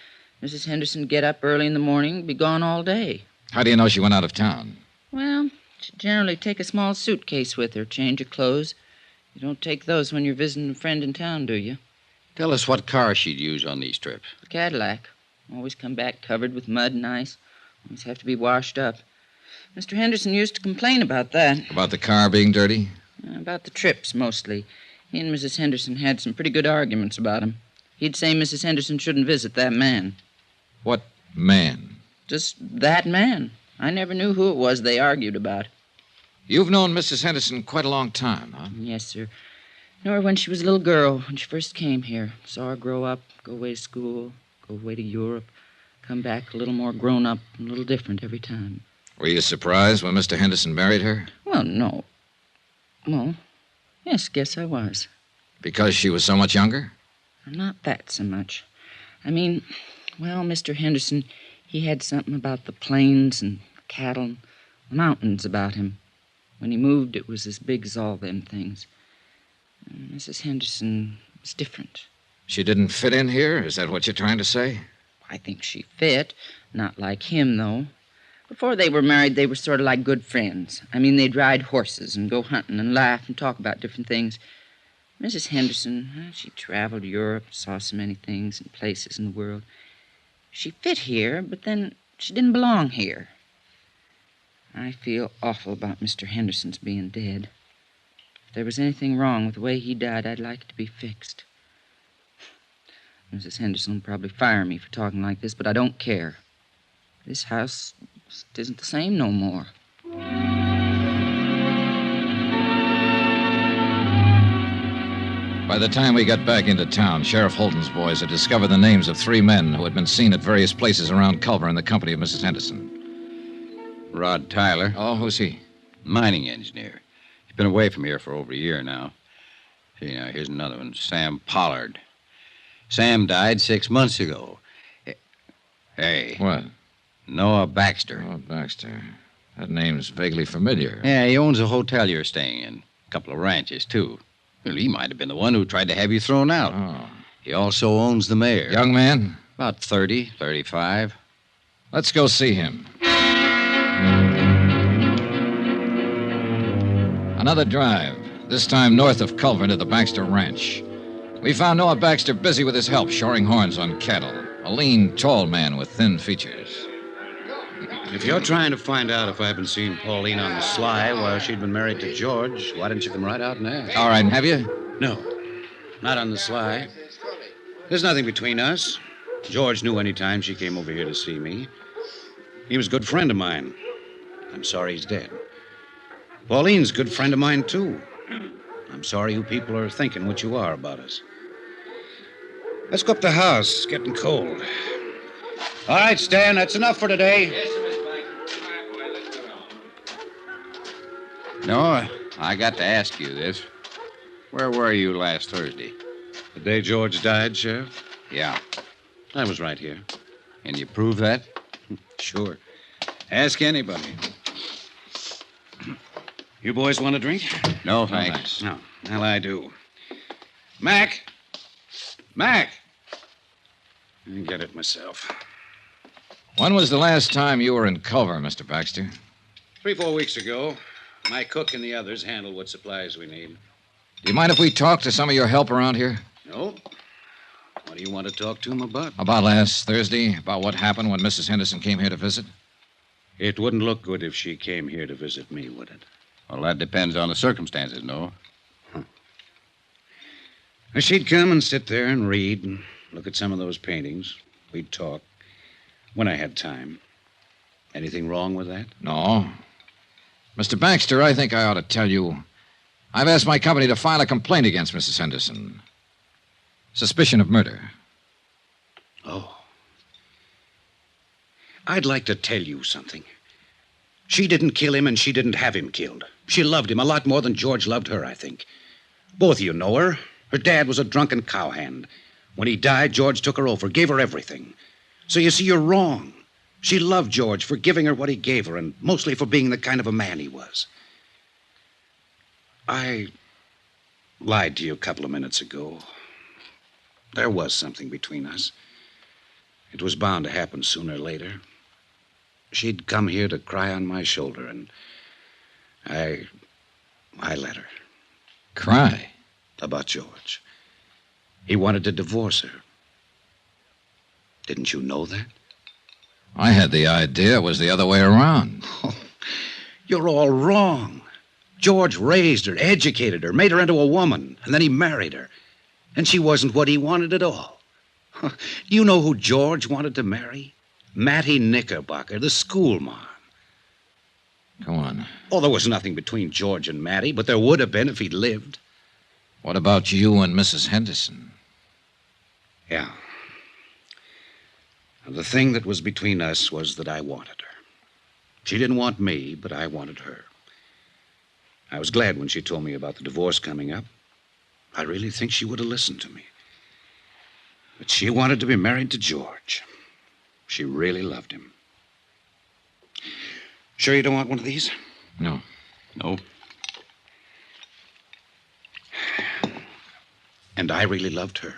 Mrs. Henderson get up early in the morning, be gone all day. How do you know she went out of town? Well, she generally take a small suitcase with her, change her clothes. You don't take those when you're visiting a friend in town, do you? Tell us what car she'd use on these trips. A Cadillac. Always come back covered with mud and ice. Always have to be washed up. Mr. Henderson used to complain about that. About the car being dirty? About the trips, mostly. He and Mrs. Henderson had some pretty good arguments about him. He'd say Mrs. Henderson shouldn't visit that man. What man? Just that man. I never knew who it was they argued about. You've known Mrs. Henderson quite a long time, huh? Yes, sir. Knew her when she was a little girl, when she first came here. Saw her grow up, go away to school, go away to Europe, come back a little more grown up and a little different every time. Were you surprised when Mr. Henderson married her? Well, no. Well, yes, guess I was. Because she was so much younger? Not that so much. I mean, well, Mr. Henderson, he had something about the plains and cattle and the mountains about him. When he moved, it was as big as all them things. Mrs. Henderson was different. She didn't fit in here? Is that what you're trying to say? I think she fit. Not like him, though. Before they were married, they were sort of like good friends. I mean, they'd ride horses and go hunting and laugh and talk about different things. Mrs. Henderson, she traveled Europe, saw so many things and places in the world. She fit here, but then she didn't belong here. I feel awful about Mr. Henderson's being dead. If there was anything wrong with the way he died, I'd like it to be fixed. Mrs. Henderson will probably fire me for talking like this, but I don't care. This house isn't the same no more. By the time we got back into town, Sheriff Holton's boys had discovered the names of 3 men who had been seen at various places around Culver in the company of Mrs. Henderson. Rod Tyler. Oh, who's he? Mining engineer. He's been away from here for over a year now. See, now, here's another one, Sam Pollard. Sam died 6 months ago. Hey. What? Noah Baxter. Noah Baxter. That name's vaguely familiar. Yeah, he owns a hotel you're staying in. A couple of ranches, too. Well, he might have been the one who tried to have you thrown out. Oh. He also owns the mayor. Young man? About 30, 35. Let's go see him. Another drive, this time north of Culver to the Baxter Ranch. We found Noah Baxter busy with his help shoring horns on cattle. A lean, tall man with thin features. If you're trying to find out if I've been seeing Pauline on the sly while she'd been married to George, why didn't you come right out and ask? All right, and have you? No, not on the sly. There's nothing between us. George knew any time she came over here to see me. He was a good friend of mine. I'm sorry he's dead. Pauline's a good friend of mine, too. I'm sorry you people are thinking what you are about us. Let's go up the house. It's getting cold. All right, Stan, that's enough for today. No, I got to ask you this. Where were you last Thursday? The day George died, Sheriff? Yeah. I was right here. Can you prove that? Sure. Ask anybody. You boys want a drink? No, thanks. No. Well, I do. Mac! Mac! I get it myself. When was the last time you were in Culver, Mr. Baxter? 3-4 weeks ago. My cook and the others handle what supplies we need. Do you mind if we talk to some of your help around here? No. What do you want to talk to him about? About last Thursday? About what happened when Mrs. Henderson came here to visit? It wouldn't look good if she came here to visit me, would it? Well, that depends on the circumstances, no? Well, she'd come and sit there and read and look at some of those paintings. We'd talk. When I had time. Anything wrong with that? No. Mr. Baxter, I think I ought to tell you, I've asked my company to file a complaint against Mrs. Henderson. Suspicion of murder. Oh. I'd like to tell you something. She didn't kill him, and she didn't have him killed. She loved him a lot more than George loved her, I think. Both of you know her. Her dad was a drunken cowhand. When he died, George took her over, gave her everything. So you see, you're wrong. She loved George for giving her what he gave her, and mostly for being the kind of a man he was. I lied to you a couple of minutes ago. There was something between us. It was bound to happen sooner or later. She'd come here to cry on my shoulder, and I let her. Cry? About George. He wanted to divorce her. Didn't you know that? I had the idea it was the other way around. Oh, you're all wrong. George raised her, educated her, made her into a woman, and then he married her. And she wasn't what he wanted at all. Do you know who George wanted to marry? Mattie Knickerbocker, the schoolmarm. Go on. Oh, there was nothing between George and Mattie, but there would have been if he'd lived. What about you and Mrs. Henderson? Yeah. The thing that was between us was that I wanted her. She didn't want me, but I wanted her. I was glad when she told me about the divorce coming up. I really think she would have listened to me. But she wanted to be married to George. She really loved him. Sure you don't want one of these? No. No. And I really loved her.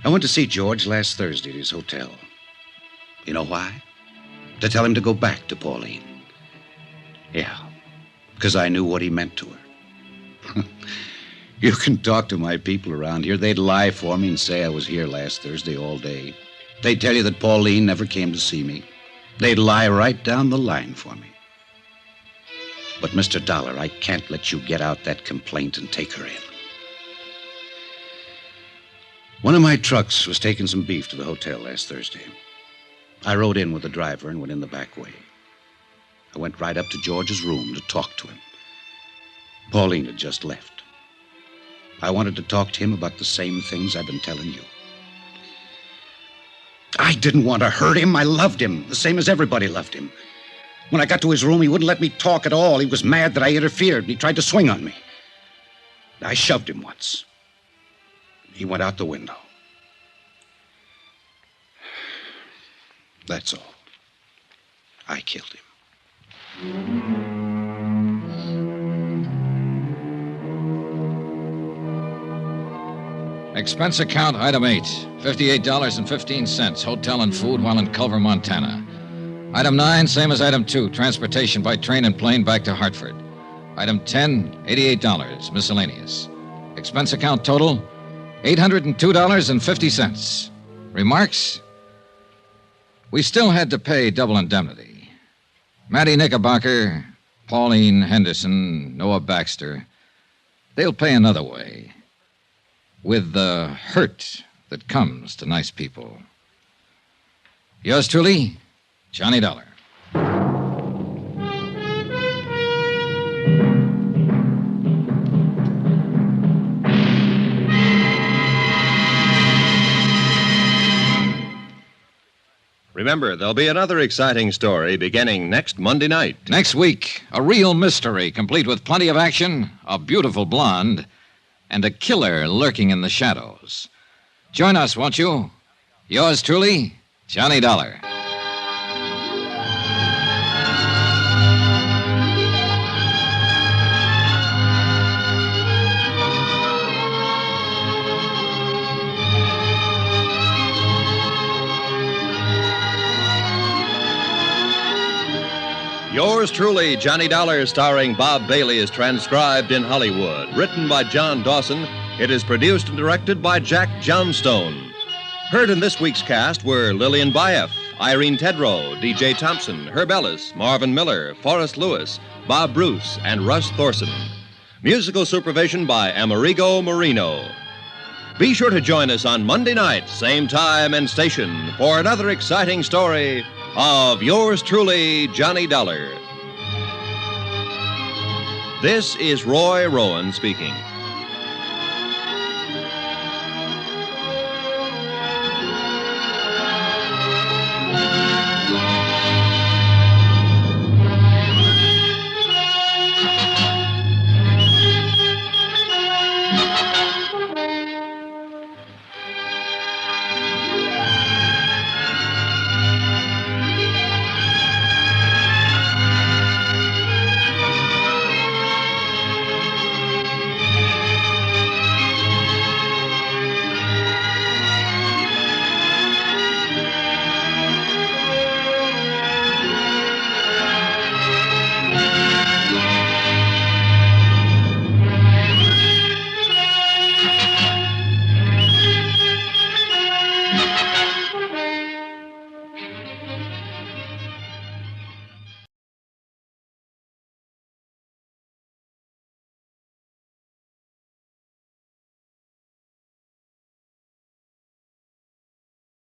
I went to see George last Thursday at his hotel. You know why? To tell him to go back to Pauline. Yeah, because I knew what he meant to her. You can talk to my people around here. They'd lie for me and say I was here last Thursday all day. They'd tell you that Pauline never came to see me. They'd lie right down the line for me. But, Mr. Dollar, I can't let you get out that complaint and take her in. One of my trucks was taking some beef to the hotel last Thursday. I rode in with the driver and went in the back way. I went right up to George's room to talk to him. Pauline had just left. I wanted to talk to him about the same things I've been telling you. I didn't want to hurt him. I loved him, the same as everybody loved him. When I got to his room, he wouldn't let me talk at all. He was mad that I interfered, and he tried to swing on me. I shoved him once. He went out the window. That's all. I killed him. Expense account, item 8, $58.15, hotel and food while in Culver, Montana. Item 9, same as item 2, transportation by train and plane back to Hartford. Item 10, $88, miscellaneous. Expense account total, $802.50. Remarks? We still had to pay double indemnity. Mattie Knickerbocker, Pauline Henderson, Noah Baxter, they'll pay another way. With the hurt that comes to nice people. Yours truly, Johnny Dollar. Remember, there'll be another exciting story beginning next Monday night. Next week, a real mystery, complete with plenty of action, a beautiful blonde, and a killer lurking in the shadows. Join us, won't you? Yours truly, Johnny Dollar. Yours truly, Johnny Dollar, starring Bob Bailey, is transcribed in Hollywood. Written by John Dawson, it is produced and directed by Jack Johnstone. Heard in this week's cast were Lillian Bayef, Irene Tedrow, D.J. Thompson, Herb Ellis, Marvin Miller, Forrest Lewis, Bob Bruce, and Russ Thorson. Musical supervision by Amerigo Marino. Be sure to join us on Monday night, same time and station, for another exciting story of yours truly, Johnny Dollar. This is Roy Rowan speaking.